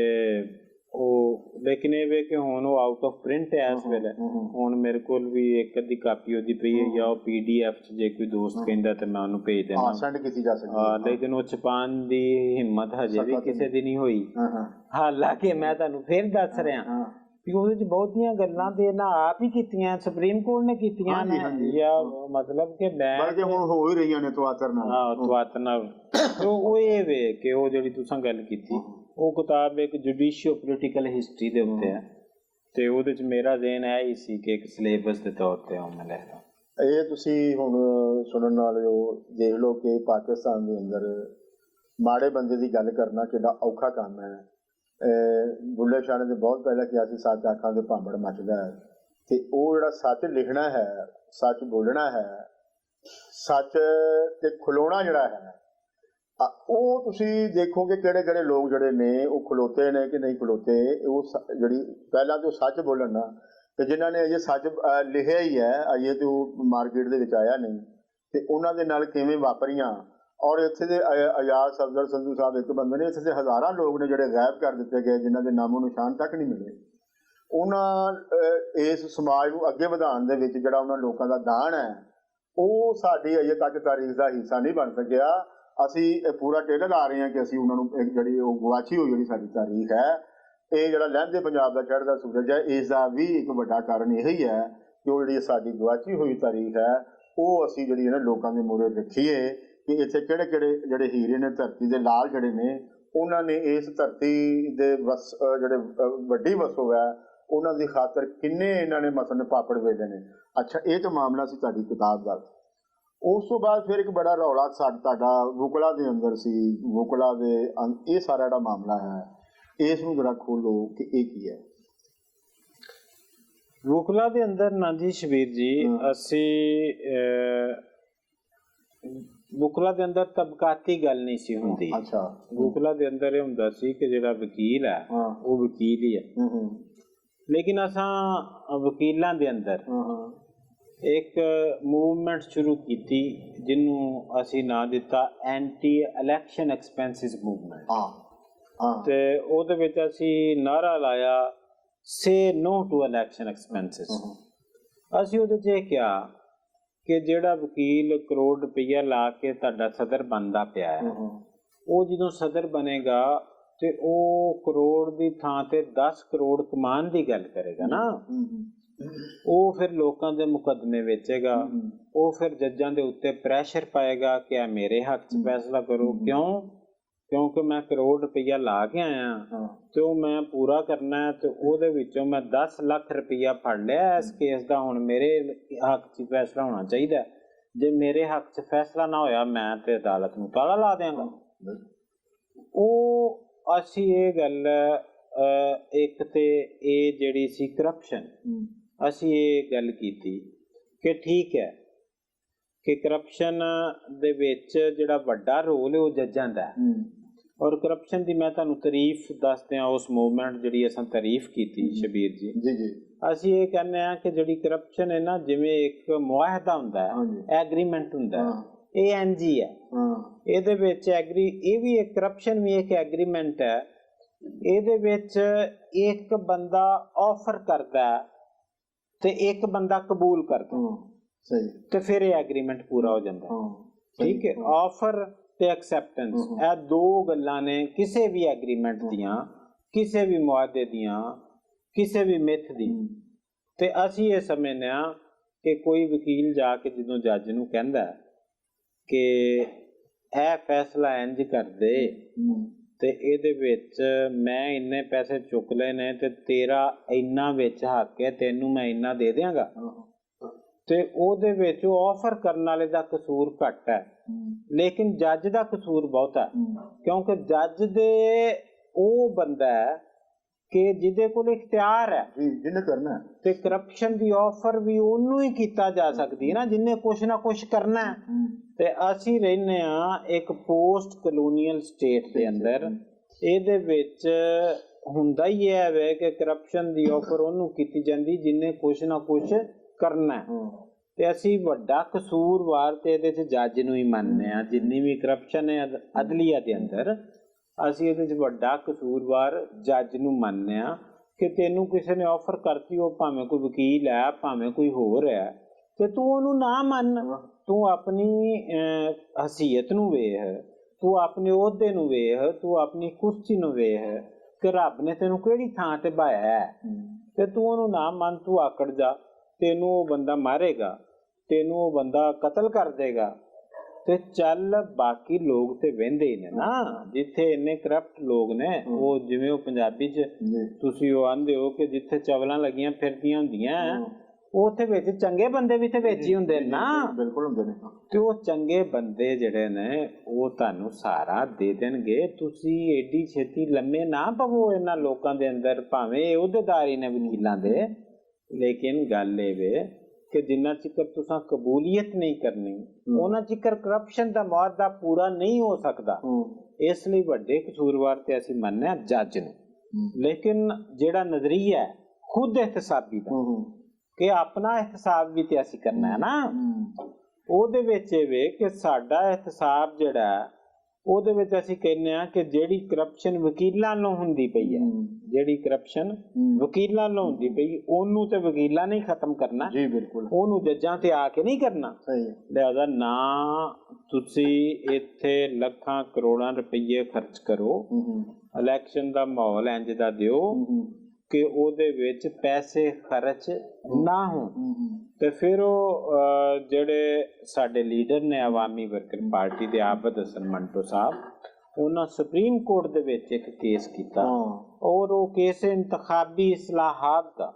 ਉਹ ਲੇਕਿਨ ਇਹ ਵੇ ਕਿ ਹੁਣ ਉਹ ਆਊਟ ਆਫ ਪ੍ਰਿੰਟ ਹੈ ਇਸ ਵੇਲੇ। ਹੁਣ ਮੇਰੇ ਕੋਲ ਵੀ ਇੱਕ ਅੱਧੀ ਕਾਪੀ ਉਹਦੀ ਪਈ ਹੈ, ਜਾਂ ਉਹ PDF 'ਚ ਜੇ ਕੋਈ ਦੋਸਤ ਕਹਿੰਦਾ ਤੇ ਮੈਂ ਉਹਨੂੰ ਭੇਜ ਦੇਣਾ, ਸੈਂਡ ਕੀਤੀ ਜਾ ਸਕਦੀ, ਲੇਕਿਨ ਉਹ ਛਪਾਉਣ ਦੀ ਹਿੰਮਤ ਹਜੇ ਵੀ ਕਿਸੇ ਦੀ ਨਹੀਂ ਹੋਈ। ਹਾਲਾਂਕਿ ਮੈਂ ਤੁਹਾਨੂੰ ਫਿਰ ਦੱਸ ਰਿਹਾ ਕਿ ਉਹਦੇ 'ਚ ਬਹੁਤੀਆਂ ਗੱਲਾਂ ਤੇ ਨਾ ਆਪ ਹੀ ਕੀਤੀਆਂ, ਸੁਪਰੀਮ ਕੋਰਟ ਨੇ ਕੀਤੀਆਂ ਨੇ, ਜਾਂ ਮਤਲਬ ਕਿ ਮੈਂ ਹੁਣ ਹੋ ਹੀ ਰਹੀਆਂ ਨੇ ਤਵਾਤਰ ਨਾਲ। ਉਹ ਇਹ ਵੇ ਕਿ ਉਹ ਜਿਹੜੀ ਤੁਸੀਂ ਗੱਲ ਕੀਤੀ, ਉਹ ਕਿਤਾਬ ਇੱਕ ਜੁਡੀਸ਼ੀਓ ਪੋਲੀਟੀਕਲ ਹਿਸਟਰੀ ਦੇ ਉੱਤੇ ਹੈ, ਤੇ ਉਹਦੇ 'ਚ ਮੇਰਾ ਜ਼ਿਹਨ ਇਹ ਹੀ ਸੀ ਕਿ ਇੱਕ ਸਿਲੇਬਸ ਦੇ ਤੌਰ ਤੇ ਉਹ ਮੈਂ ਲਿਖਦਾ। ਇਹ ਤੁਸੀਂ ਹੁਣ ਸੁਣਨ ਵਾਲੇ ਉਹ ਦੇਖ ਲਓ ਕਿ ਪਾਕਿਸਤਾਨ ਦੇ ਅੰਦਰ ਮਾੜੇ ਬੰਦੇ ਦੀ ਗੱਲ ਕਰਨਾ ਕਿੰਨਾ ਔਖਾ ਕੰਮ ਹੈ। ਬੁੱਲੇ ਸ਼ਾਹ ਨੇ ਬਹੁਤ ਪਹਿਲਾਂ ਕਿਹਾ ਸੀ, ਸੱਚ ਆਖਾਂ ਦੇ ਭਾਂਬੜ ਮੱਚਦਾ ਹੈ, ਤੇ ਉਹ ਜਿਹੜਾ ਸੱਚ ਲਿਖਣਾ ਹੈ, ਸੱਚ ਬੋਲਣਾ ਹੈ, ਸੱਚ ਤੇ ਖਲੋਣਾ ਜਿਹੜਾ ਹੈ, ਉਹ ਤੁਸੀਂ ਦੇਖੋਗੇ ਕਿਹੜੇ ਕਿਹੜੇ ਲੋਕ ਜਿਹੜੇ ਨੇ ਉਹ ਖਲੋਤੇ ਨੇ ਕਿ ਨਹੀਂ ਖਲੋਤੇ। ਉਹ ਜਿਹੜੀ ਪਹਿਲਾਂ ਤਾਂ ਸੱਚ ਬੋਲਣ ਨਾ, ਤੇ ਜਿਨ੍ਹਾਂ ਨੇ ਅਜੇ ਸੱਚ ਲਿਖਿਆ ਹੀ ਹੈ, ਅਜੇ ਤੇ ਉਹ ਮਾਰਕੀਟ ਦੇ ਵਿੱਚ ਆਇਆ ਨਹੀਂ, ਤੇ ਉਹਨਾਂ ਦੇ ਨਾਲ ਕਿਵੇਂ ਵਾਪਰੀਆਂ। ਔਰ ਇੱਥੇ ਦੇ ਆਜ਼ਾਦ ਸਫਦਰ ਸੰਧੂ ਸਾਹਿਬ ਇੱਕ ਬੰਦੇ ਨੇ, ਇੱਥੇ ਦੇ ਹਜ਼ਾਰਾਂ ਲੋਕ ਨੇ ਜਿਹੜੇ ਗਾਇਬ ਕਰ ਦਿੱਤੇ ਗਏ, ਜਿਨ੍ਹਾਂ ਦੇ ਨਾਮੋ ਨਿਸ਼ਾਨ ਤੱਕ ਨਹੀਂ ਮਿਲੇ। ਉਹਨਾਂ ਇਸ ਸਮਾਜ ਨੂੰ ਅੱਗੇ ਵਧਾਉਣ ਦੇ ਵਿੱਚ ਜਿਹੜਾ ਉਹਨਾਂ ਲੋਕਾਂ ਦਾ ਦਾਨ ਹੈ, ਉਹ ਸਾਡੀ ਅਜੇ ਤੱਕ ਤਾਰੀਖ ਦਾ ਹਿੱਸਾ ਨਹੀਂ ਬਣ ਸਕਿਆ। ਅਸੀਂ ਪੂਰਾ ਟੇਢਾ ਲਾ ਰਹੇ ਹਾਂ ਕਿ ਅਸੀਂ ਉਹਨਾਂ ਨੂੰ ਇੱਕ ਜਿਹੜੀ ਉਹ ਗੁਆਚੀ ਹੋਈ ਜਿਹੜੀ ਸਾਡੀ ਤਾਰੀਖ ਹੈ, ਇਹ ਜਿਹੜਾ ਲਹਿੰਦੇ ਪੰਜਾਬ ਦਾ ਚੜ੍ਹਦਾ ਸੂਰਜ ਹੈ, ਇਸ ਦਾ ਵੀ ਇੱਕ ਵੱਡਾ ਕਾਰਨ ਇਹ ਹੀ ਹੈ ਕਿ ਉਹ ਜਿਹੜੀ ਸਾਡੀ ਗੁਆਚੀ ਹੋਈ ਤਾਰੀਖ ਹੈ, ਉਹ ਅਸੀਂ ਜਿਹੜੀ ਨਾ ਲੋਕਾਂ ਦੇ ਮੂਹਰੇ ਰੱਖੀਏ ਕਿ ਇੱਥੇ ਕਿਹੜੇ ਕਿਹੜੇ ਜਿਹੜੇ ਹੀਰੇ ਨੇ, ਧਰਤੀ ਦੇ ਲਾਲ ਜਿਹੜੇ ਨੇ, ਉਹਨਾਂ ਨੇ ਇਸ ਧਰਤੀ ਦੇ ਜਿਹੜੇ ਵੱਡੀ ਵਸੋਂ ਹੈ, ਉਹਨਾਂ ਦੀ ਖਾਤਰ ਕਿੰਨੇ ਇਹਨਾਂ ਨੇ ਮਸਲ ਪਾਪੜ ਵੇਲੇ ਨੇ। ਅੱਛਾ, ਇਹ ਤਾਂ ਮਾਮਲਾ ਸੀ ਤੁਹਾਡੀ ਕਿਤਾਬ ਦਾ। ਉਸ ਤੋਂ ਬਾਅਦ ਫਿਰ ਇੱਕ ਬੜਾ ਰੌਲਾ ਤੁਹਾਡਾ ਵੁਕਲਾ ਦੇ ਅੰਦਰ ਸੀ, ਵੁਕਲਾ ਦੇ ਇਹ ਸਾਰਾ ਜਿਹੜਾ ਮਾਮਲਾ ਹੈ, ਇਸ ਨੂੰ ਜਰਾ ਖੋਲੋ ਕਿ ਇਹ ਕੀ ਹੈ। ਵੁਕਲਾ ਦੇ ਅੰਦਰ ਨਾ ਜੀ ਸ਼ਬੀਰ ਜੀ, ਅਸੀਂ ਵਕੀਲਾਂ ਦੇ ਅੰਦਰ ਤਬਕਾਤੀ ਗੱਲ ਨਹੀਂ ਸੀ ਹੁੰਦੀ। ਅੱਛਾ। ਵਕੀਲਾਂ ਦੇ ਅੰਦਰ ਇਹ ਹੁੰਦਾ ਸੀ ਕਿ ਜਿਹੜਾ ਵਕੀਲ ਹੈ ਉਹ ਵਕੀਲ ਹੀ ਹੈ। ਲੇਕਿਨ ਅਸਾਂ ਵਕੀਲਾਂ ਦੇ ਅੰਦਰ ਇੱਕ ਮੂਵਮੈਂਟ ਸ਼ੁਰੂ ਕੀਤੀ ਜਿਹਨੂੰ ਅਸੀਂ ਨਾਂ ਦਿੱਤਾ ਐਂਟੀ ਇਲੈਕਸ਼ਨ ਐਕਸਪੈਂਸਿਸ ਮੂਵਮੈਂਟ। ਤੇ ਉਹਦੇ ਵਿੱਚ ਅਸੀਂ ਨਾਅਰਾ ਲਾਇਆ ਸੇ ਨੋ ਟੂ ਇਲੈਕਸ਼ਨ ਐਕਸਪੈਂਸਿਸ। ਅਸੀਂ ਉਹਦੇ 'ਚ ਇਹ ਕਿਹਾ ਕਿ ਜਿਹੜਾ ਵਕੀਲ ਕਰੋੜ ਰੁਪਈਆ ਲਾ ਕੇ ਤੁਹਾਡਾ ਸਦਰ ਬਣਦਾ ਪਿਆ ਹੈ, ਉਹ ਜਦੋਂ ਸਦਰ ਬਣੇਗਾ ਤੇ ਉਹ ਕਰੋੜ ਦੀ ਥਾਂ ਤੇ 10 ਕਰੋੜ ਕਮਾਉਣ ਦੀ ਗੱਲ ਕਰੇਗਾ ਨਾ। ਉਹ ਫਿਰ ਲੋਕਾਂ ਦੇ ਮੁਕੱਦਮੇ ਵੇਚੇਗਾ, ਉਹ ਫਿਰ ਜੱਜਾਂ ਦੇ ਉੱਤੇ ਪ੍ਰੈਸ਼ਰ ਪਾਏਗਾ ਕਿ ਆ ਮੇਰੇ ਹੱਕ 'ਚ ਫੈਸਲਾ ਕਰੋ। ਕਿਉਂਕਿ ਮੈਂ ਕਰੋੜ ਰੁਪਈਆ ਲਾ ਕੇ ਆਇਆ ਤੇ ਉਹ ਮੈਂ ਪੂਰਾ ਕਰਨਾ ਹੈ, ਤੇ ਉਹਦੇ ਵਿੱਚੋਂ ਮੈਂ 10 ਲੱਖ ਰੁਪਈਆ ਫੜ ਲਿਆ ਇਸ ਕੇਸ ਦਾ, ਹੁਣ ਮੇਰੇ ਹੱਕ 'ਚ ਫੈਸਲਾ ਹੋਣਾ ਚਾਹੀਦਾ। ਜੇ ਮੇਰੇ ਹੱਕ 'ਚ ਫੈਸਲਾ ਨਾ ਹੋਇਆ ਮੈਂ ਤੇ ਅਦਾਲਤ ਨੂੰ ਤਾਲਾ ਲਾ ਦਿਆਂਗਾ। ਉਹ ਅਸੀਂ ਇਹ ਗੱਲ ਇੱਕ ਤੇ ਇਹ ਜਿਹੜੀ ਸੀ ਕਰਪਸ਼ਨ, ਅਸੀਂ ਇਹ ਗੱਲ ਕੀਤੀ ਕਿ ਠੀਕ ਹੈ ਕਿ ਕਰਪਸ਼ਨ ਦੇ ਵਿੱਚ ਜਿਹੜਾ ਵੱਡਾ ਰੋਲ ਹੈ ਉਹ ਜੱਜਾਂ ਦਾ। ਔਰ ਕਰਪਸ਼ਨ ਦੀ ਮੈਂ ਤੁਹਾਨੂੰ ਤਾਰੀਫ ਦੱਸਦੇ ਹਾਂ, ਉਸ ਮੂਵਮੈਂਟ ਜਿਹੜੀ ਅਸਾਂ ਤਾਰੀਫ ਕੀਤੀ ਸ਼ਬੀਰ ਜੀ। ਅਸੀਂ ਇਹ ਕਹਿੰਦੇ ਹਾਂ ਕਿ ਜਿਹੜੀ ਕਰਪਸ਼ਨ ਹੈ ਨਾ, ਜਿਵੇਂ ਇੱਕ ਮੁਆਹਦਾ ਹੁੰਦਾ ਹੈ, ਐਗਰੀਮੈਂਟ ਹੁੰਦਾ ਹੈ, ਇਹ ਐਨਜੀ ਹੈ। ਇਹਦੇ ਵਿੱਚ ਇਹ ਵੀ ਇੱਕ ਕਰਪਸ਼ਨ ਵੀ ਇੱਕ ਐਗਰੀਮੈਂਟ ਹੈ। ਇਹਦੇ ਵਿੱਚ ਇੱਕ ਬੰਦਾ ਆਫਰ ਕਰਦਾ ਤੇ ਇੱਕ ਬੰਦਾ ਕਬੂਲ ਕਰਦਾ, ਤੇ ਫਿਰ ਇਹ ਐਗਰੀਮੈਂਟ ਪੂਰਾ ਹੋ ਜਾਂਦਾ। ਠੀਕ ਹੈ, ਆਫਰ ਤੇ ਐਕਸੈਪਟੈਂਸ ਇਹ ਦੋ ਗੱਲਾਂ ਨੇ ਕਿਸੇ ਵੀ ਐਗਰੀਮੈਂਟ ਦੀਆਂ, ਕਿਸੇ ਵੀ ਮੁਆਹਦੇ ਦੀਆਂ, ਕਿਸੇ ਵੀ ਮਿੱਥ ਦੀ। ਤੇ ਅਸੀਂ ਇਹ ਸਮਝਦੇ ਹਾਂ ਕਿ ਕੋਈ ਵਕੀਲ ਜਾ ਕੇ ਜਦੋਂ ਜੱਜ ਨੂੰ ਕਹਿੰਦਾ ਕਿ ਇਹ ਫੈਸਲਾ ਇੰਜ ਕਰ ਦੇ ਤੇ ਇਹਦੇ ਵਿੱਚ ਮੈਂ ਇੰਨੇ ਪੈਸੇ ਚੁੱਕ ਲਏ ਨੇ ਤੇ ਤੇਰਾ ਇੰਨਾ ਵਿੱਚ ਹੱਕ ਹੈ, ਤੈਨੂੰ ਮੈਂ ਇੰਨਾ ਦੇ ਦਿਆਂਗਾ, ਤੇ ਉਹਦੇ ਵਿੱਚ ਉਹ ਆਫਰ ਕਰਨ ਵਾਲੇ ਦਾ ਕਸੂਰ ਘੱਟ ਹੈ, ਲੇਕਿਨ ਜੱਜ ਦਾ ਕਸੂਰ ਬਹੁਤ ਹੈ। ਕਿਉਂਕਿ ਜੱਜ ਦੇ ਉਹ ਬੰਦਾ ਹੈ ਕਿ ਜਿਹਦੇ ਕੋਲ ਇਖਤਿਆਰ ਹੈ ਜਿਹਨੇ ਕਰਨਾ, ਤੇ ਕਰਪਸ਼ਨ ਦੀ ਆਫਰ ਵੀ ਉਹਨੂੰ ਹੀ ਕੀਤਾ ਜਾ ਸਕਦੀ ਹੈ ਨਾ ਜਿਹਨੇ ਕੁਛ ਨਾ ਕੁਛ ਕਰਨਾ। ਤੇ ਅਸੀਂ ਰਹਿੰਦੇ ਹਾਂ ਇੱਕ ਪੋਸਟ ਕਲੋਨੀਅਲ ਸਟੇਟ ਦੇ ਅੰਦਰ, ਇਹਦੇ ਵਿੱਚ ਹੁੰਦਾ ਹੀ ਹੈ ਵੇ ਕਿ ਕਰਪਸ਼ਨ ਦੀ ਆਫਰ ਉਹਨੂੰ ਕੀਤੀ ਜਾਂਦੀ ਜਿਹਨੇ ਕੁਛ ਨਾ ਕੁਛ ਕਰਨਾ। ਤੇ ਅਸੀਂ ਵੱਡਾ ਕਸੂਰਵਾਰ ਤੇ ਇਹਦੇ 'ਚ ਜੱਜ ਨੂੰ ਹੀ ਮੰਨਦੇ ਹਾਂ। ਜਿੰਨੀ ਵੀ ਕਰਪਸ਼ਨ ਹੈ ਅਦਲੀਆ ਦੇ ਅੰਦਰ, ਅਸੀਂ ਇਹਦੇ 'ਚ ਵੱਡਾ ਕਸੂਰਵਾਰ ਜੱਜ ਨੂੰ ਮੰਨਦੇ ਹਾਂ ਕਿ ਤੈਨੂੰ ਕਿਸੇ ਨੇ ਆਫਰ ਕਰਤੀ, ਉਹ ਭਾਵੇਂ ਕੋਈ ਵਕੀਲ ਹੈ ਭਾਵੇਂ ਕੋਈ ਹੋਰ ਹੈ, ਤੇ ਤੂੰ ਉਹਨੂੰ ਨਾ ਮੰਨ। ਤੂੰ ਆਪਣੀ ਹਸੀਅਤ ਨੂੰ ਵੇਖ, ਤੂੰ ਆਪਣੇ ਅਹੁਦੇ ਨੂੰ ਵੇਖ, ਤੂੰ ਆਪਣੀ ਕੁਰਸੀ ਨੂੰ ਵੇਖ ਕਿ ਰੱਬ ਨੇ ਤੈਨੂੰ ਕਿਹੜੀ ਥਾਂ ਤੇ ਬਾਇਆ ਹੈ, ਤੇ ਤੂੰ ਉਹਨੂੰ ਨਾ ਮੰਨ। ਤੂੰ ਆਕੜ ਜਾ, ਤੈਨੂੰ ਉਹ ਬੰਦਾ ਮਾਰੇਗਾ, ਤੈਨੂੰ ਉਹ ਬੰਦਾ ਕਤਲ ਕਰ ਦੇਗਾ, ਤੇ ਚੱਲ ਬਾਕੀ ਲੋਕ ਤੇ ਵਹਿੰਦੇ ਹੀ ਨੇ ਨਾ। ਜਿੱਥੇ ਇੰਨੇ ਕਰਪਟ ਲੋਕ ਨੇ, ਉਹ ਜਿਵੇਂ ਉਹ ਪੰਜਾਬੀ 'ਚ ਤੁਸੀਂ ਉਹ ਆਂਦੇ ਹੋ ਕਿ ਜਿੱਥੇ ਚਵਲਾਂ ਲੱਗੀਆਂ ਫਿਰਦੀਆਂ ਹੁੰਦੀਆਂ, ਉੱਥੇ ਵਿੱਚ ਚੰਗੇ ਬੰਦੇ ਵੀ ਤੇ ਵਿੱਚ ਹੀ ਹੁੰਦੇ ਨਾ। ਬਿਲਕੁਲ ਹੁੰਦੇ ਨੇ। ਤੇ ਉਹ ਚੰਗੇ ਬੰਦੇ ਜਿਹੜੇ ਨੇ ਉਹ ਤੁਹਾਨੂੰ ਸਹਾਰਾ ਦੇ ਦੇਣਗੇ। ਤੁਸੀਂ ਏਡੀ ਛੇਤੀ ਲੰਮੇ ਨਾ ਪਵੋ ਇਹਨਾਂ ਲੋਕਾਂ ਦੇ ਅੰਦਰ, ਭਾਵੇਂ ਅਹੁਦੇਦਾਰ ਹੀ ਨੇ ਵਕੀਲਾਂ ਦੇ। ਲੇਕਿਨ ਗੱਲ ਇਹ ਵੇ ਕਿ ਜਿੰਨਾ ਚਿਰ ਤੁਸੀਂ ਕਬੂਲੀਅਤ ਨਹੀਂ ਕਰਨੀ, ਉਹਨਾਂ ਚਿਰ ਕਰਪਸ਼ਨ ਦਾ ਮੁਆਹਦਾ ਪੂਰਾ ਨਹੀਂ ਹੋ ਸਕਦਾ। ਇਸ ਲਈ ਵੱਡੇ ਕਸੂਰਵਾਰ ਤੇ ਅਸੀਂ ਮੰਨਦੇ ਹਾਂ ਜੱਜ ਨੂੰ। ਲੇਕਿਨ ਜਿਹੜਾ ਨਜ਼ਰੀਆ ਹੈ ਖੁਦ ਇਹਤਸਾਬੀ ਦਾ ਕਿ ਆਪਣਾ ਇਹਤਸਾਬ ਵੀ ਤੇ ਅਸੀਂ ਕਰਨਾ ਹੈ ਨਾ, ਉਹਦੇ ਵਿੱਚ ਇਹ ਵੇ ਕਿ ਸਾਡਾ ਇਹਤਸਾਬ ਜਿਹੜਾ ਉਹਦੇ ਵਿੱਚ ਅਸੀਂ ਕਹਿੰਦੇ ਹਾਂ ਕਿ ਜਿਹੜੀ ਕਰਪਸ਼ਨ ਵਕੀਲਾਂ ਨੂੰ ਹੁੰਦੀ ਪਈ ਹੈ, ਜਿਹੜੀ ਕਰਪਸ਼ਨ ਵਕੀਲਾਂ ਨੂੰ ਹੁੰਦੀ ਪਈ, ਉਹਨੂੰ ਤੇ ਵਕੀਲਾਂ ਨੇ ਖਤਮ ਕਰਨਾ ਜੀ। ਬਿਲਕੁਲ, ਉਹਨੂੰ ਜੱਜਾਂ ਤੇ ਆ ਕੇ ਨਹੀਂ ਕਰਨਾ। ਲਿਹਾਜ਼ਾ ਨਾ ਤੁਸੀਂ ਇੱਥੇ ਲੱਖਾਂ ਕਰੋੜਾਂ ਰੁਪਈਏ ਖਰਚ ਕਰੋ, ਇਲੈਕਸ਼ਨ ਦਾ ਮਾਹੌਲ ਇੰਜ ਦਾ ਦਿਓ ਕਿ ਉਹਦੇ ਵਿੱਚ ਪੈਸੇ ਖਰਚ ਨਾ ਹੋਣ। ਤੇ ਫਿਰ ਉਹ ਜਿਹੜੇ ਸਾਡੇ ਲੀਡਰ ਨੇ ਆਵਾਮੀ ਵਰਕਰ ਪਾਰਟੀ ਦੇ ਆਬਦ ਹਸਨ ਮੰਟੋ ਸਾਹਿਬ, ਉਹਨਾਂ ਸੁਪਰੀਮ ਕੋਰਟ ਦੇ ਵਿੱਚ ਇੱਕ ਕੇਸ ਕੀਤਾ, ਔਰ ਉਹ ਕੇਸ ਇੰਤਖਾਬੀ ਇਸਲਾਹਾਤ ਦਾ।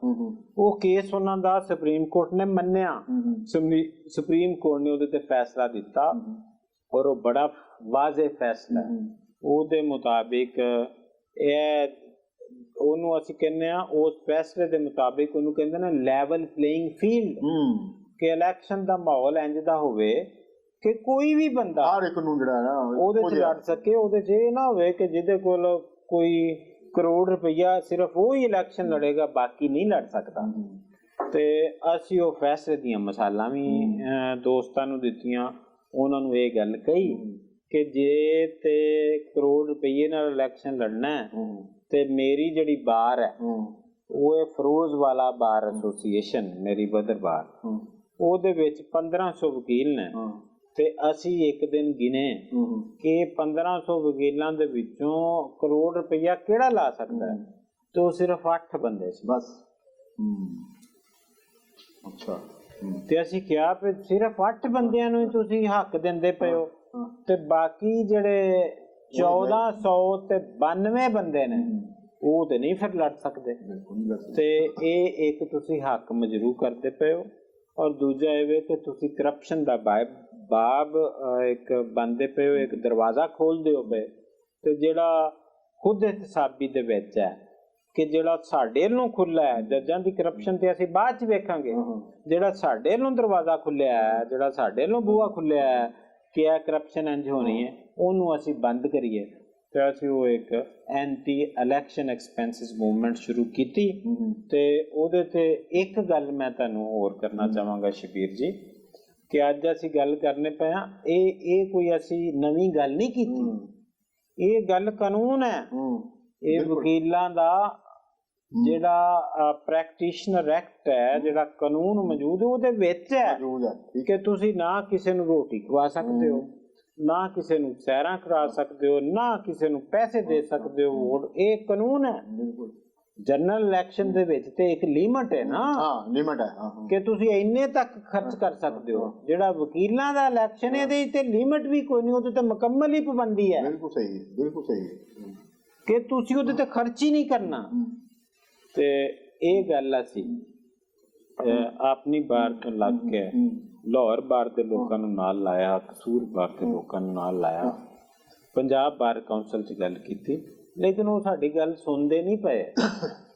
ਉਹ ਕੇਸ ਉਹਨਾਂ ਦਾ ਸੁਪਰੀਮ ਕੋਰਟ ਨੇ ਮੰਨਿਆ, ਸੁਪਰੀਮ ਕੋਰਟ ਨੇ ਉਹਦੇ ਤੇ ਫੈਸਲਾ ਦਿੱਤਾ, ਔਰ ਉਹ ਬੜਾ ਵਾਜ਼ਿਹ ਫੈਸਲਾ। ਉਹਦੇ ਮੁਤਾਬਿਕ ਇਹ ਉਹਨੂੰ ਅਸੀਂ ਕਹਿੰਦੇ ਹਾਂ, ਉਸ ਫੈਸਲੇ ਦੇ ਮੁਤਾਬਿਕ ਉਹਨੂੰ ਕਹਿੰਦੇ ਨੇ ਲੈਵਲ ਪਲੇਇੰਗ ਫੀਲਡ, ਕਿ ਇਲੈਕਸ਼ਨ ਦਾ ਮਾਹੌਲ ਇੰਜ ਦਾ ਹੋਵੇ ਕਿ ਕੋਈ ਵੀ ਬੰਦਾ ਹਰ ਇੱਕ ਨੂੰ ਜਿਹੜਾ ਨਾ ਉਹਦੇ 'ਚ ਲੜ ਸਕੇ। ਉਹਦੇ 'ਚ ਇਹ ਨਾ ਹੋਵੇ ਕਿ ਜਿਹਦੇ ਕੋਲ ਕੋਈ ਕਰੋੜ ਰੁਪਈਆ ਸਿਰਫ ਉਹ ਹੀ ਇਲੈਕਸ਼ਨ ਲੜੇਗਾ, ਬਾਕੀ ਨਹੀਂ ਲੜ ਸਕਦਾ। ਤੇ ਅਸੀਂ ਉਹ ਫੈਸਲੇ ਦੀਆਂ ਮਿਸਾਲਾਂ ਵੀ ਦੋਸਤਾਂ ਨੂੰ ਦਿੱਤੀਆਂ। ਉਹਨਾਂ ਨੂੰ ਇਹ ਗੱਲ ਕਹੀ ਕਿ ਜੇ ਤੇ ਕਰੋੜ ਰੁਪਈਏ ਨਾਲ ਇਲੈਕਸ਼ਨ ਲੜਨਾ ਤੇ ਮੇਰੀ ਜਿਹੜੀ ਬਾਰ ਹੈ ਉਹ ਹੈ ਫਿਰੋਜ਼ਵਾਲਾ ਬਾਰ ਐਸੋਸੀਏਸ਼ਨ, ਮੇਰੀ ਬਦਰ ਬਾਰ, ਉਹਦੇ ਵਿੱਚ 1500 ਵਕੀਲ ਨੇ। ਤੇ ਅਸੀਂ ਇੱਕ ਦਿਨ ਗਿਣੇ ਕਿ 1500 ਵਕੀਲਾਂ ਦੇ ਵਿੱਚੋਂ ਕਰੋੜ ਰੁਪਈਆ ਕਿਹੜਾ ਲਾ ਸਕਦਾ ਹੈ, ਤੇ ਉਹ ਸਿਰਫ 8 ਬੰਦੇ ਸੀ ਬਸ। ਅੱਛਾ। ਤੇ ਅਸੀਂ ਕਿਹਾ ਵੀ ਸਿਰਫ 8 ਬੰਦਿਆਂ ਨੂੰ ਹੀ ਤੁਸੀਂ ਹੱਕ ਦਿੰਦੇ ਪਏ ਹੋ, ਤੇ ਬਾਕੀ ਜਿਹੜੇ 1492 ਬੰਦੇ ਨੇ ਉਹ ਤੇ ਨਹੀਂ ਫਿਰ ਲੜ ਸਕਦੇ। ਤੇ ਇਹ ਇੱਕ ਤੁਸੀਂ ਹੱਕ ਮਜਰੂ ਕਰਦੇ ਪਏ ਹੋ, ਔਰ ਦੂਜਾ ਇਹ ਕਿ ਤੁਸੀਂ ਕਰਪਸ਼ਨ ਦਾ ਬਾਬ ਇੱਕ ਬੰਦੇ ਪਏ ਹੋ, ਇੱਕ ਦਰਵਾਜ਼ਾ ਖੋਲਦੇ ਹੋ ਪਏ। ਤੇ ਜਿਹੜਾ ਖੁਦ ਇਹਤਸਾਬੀ ਦੇ ਵਿੱਚ ਹੈ ਕਿ ਜਿਹੜਾ ਸਾਡੇ ਨੂੰ ਖੁੱਲਾ ਹੈ, ਜੱਜਾਂ ਦੀ ਕਰਪਸ਼ਨ ਤੇ ਅਸੀਂ ਬਾਅਦ ਚ ਵੇਖਾਂਗੇ, ਜਿਹੜਾ ਸਾਡੇ ਨੂੰ ਦਰਵਾਜ਼ਾ ਖੁੱਲਿਆ ਹੈ, ਜਿਹੜਾ ਸਾਡੇ ਨੂੰ ਬੂਹਾ ਖੁੱਲਿਆ ਹੈ ਕਿ ਇਹ ਕਰਪਸ਼ਨ ਇੰਝ ਹੋਣੀ ਹੈ, ਉਹਨੂੰ ਅਸੀਂ ਬੰਦ ਕਰੀਏ। ਤੇ ਅਸੀਂ ਉਹ ਇੱਕ ਐਂਟੀ ਇਲੈਕਸ਼ਨ ਐਕਸਪੈਂਸਿਸ ਮੂਵਮੈਂਟ ਸ਼ੁਰੂ ਕੀਤੀ। ਤੇ ਉਹਦੇ ਤੇ ਇੱਕ ਗੱਲ ਮੈਂ ਤੁਹਾਨੂੰ ਹੋਰ ਕਰਨਾ ਚਾਹਾਂਗਾ ਸ਼ਬੀਰ ਜੀ, ਕਿ ਅੱਜ ਅਸੀਂ ਗੱਲ ਕਰਨੇ ਪਏ ਹਾਂ, ਇਹ ਕੋਈ ਅਸੀਂ ਨਵੀਂ ਗੱਲ ਨਹੀਂ ਕੀਤੀ, ਇਹ ਗੱਲ ਕਾਨੂੰਨ ਹੈ। ਇਹ ਵਕੀਲਾਂ ਦਾ ਜਿਹੜਾ ਪ੍ਰੈਕਟੀਸ਼ਨਰ ਐਕਟ ਹੈ, ਜਿਹੜਾ ਕਾਨੂੰਨ ਮੌਜੂਦ ਉਹਦੇ ਵਿੱਚ ਹੈ ਕਿ ਤੁਸੀਂ ਨਾ ਕਿਸੇ ਨੂੰ ਰੋਟੀ ਖਵਾ ਸਕਦੇ ਹੋ, ਨਾ ਕਿਸੇ ਨੂੰ ਸੈਰਾਂ ਕਰਾ ਸਕਦੇ ਹੋ, ਨਾ ਕਿਸੇ ਨੂੰ ਪੈਸੇ ਦੇ ਸਕਦੇ ਹੋ ਵੋਟ। ਇਹ ਕਾਨੂੰਨ ਹੈ। ਜਨਰਲ ਇਲੈਕਸ਼ਨ ਦੇ ਵਿੱਚ ਤੇ ਇੱਕ ਲਿਮਟ ਹੈ ਨਾ, ਲਿਮਟ ਹੈ ਕਿ ਤੁਸੀਂ ਇੰਨੇ ਤੱਕ ਖਰਚ ਕਰ ਸਕਦੇ ਹੋ। ਜਿਹੜਾ ਵਕੀਲਾਂ ਦਾ ਇਲੈਕਸ਼ਨ ਇਹਦੇ ਤੇ ਲਿਮਟ ਵੀ ਕੋਈ ਨਹੀਂ, ਉਹਦੇ ਤੇ ਮੁਕੰਮਲ ਹੀ ਪਾਬੰਦੀ ਹੈ। ਬਿਲਕੁਲ ਸਹੀ, ਬਿਲਕੁਲ ਸਹੀ, ਕਿ ਤੁਸੀਂ ਉਹਦੇ ਤੇ ਖਰਚ ਹੀ ਨਹੀਂ ਕਰਨਾ। ਤੇ ਇਹ ਗੱਲ ਅਸੀਂ ਆਪਣੀ ਬਾਰ ਤੋਂ ਲੱਗ ਕੇ ਲਾਹੌਰ ਬਾਰ ਦੇ ਲੋਕਾਂ ਨੂੰ ਨਾਲ ਲਾਇਆ, ਕਸੂਰ ਬਾਰ ਦੇ ਲੋਕਾਂ ਨੂੰ ਨਾਲ ਲਾਇਆ, ਪੰਜਾਬ ਬਾਰ ਕੌਂਸਲ 'ਚ ਗੱਲ ਕੀਤੀ, ਲੇਕਿਨ ਉਹ ਸਾਡੀ ਗੱਲ ਸੁਣਦੇ ਨਹੀਂ ਪਏ।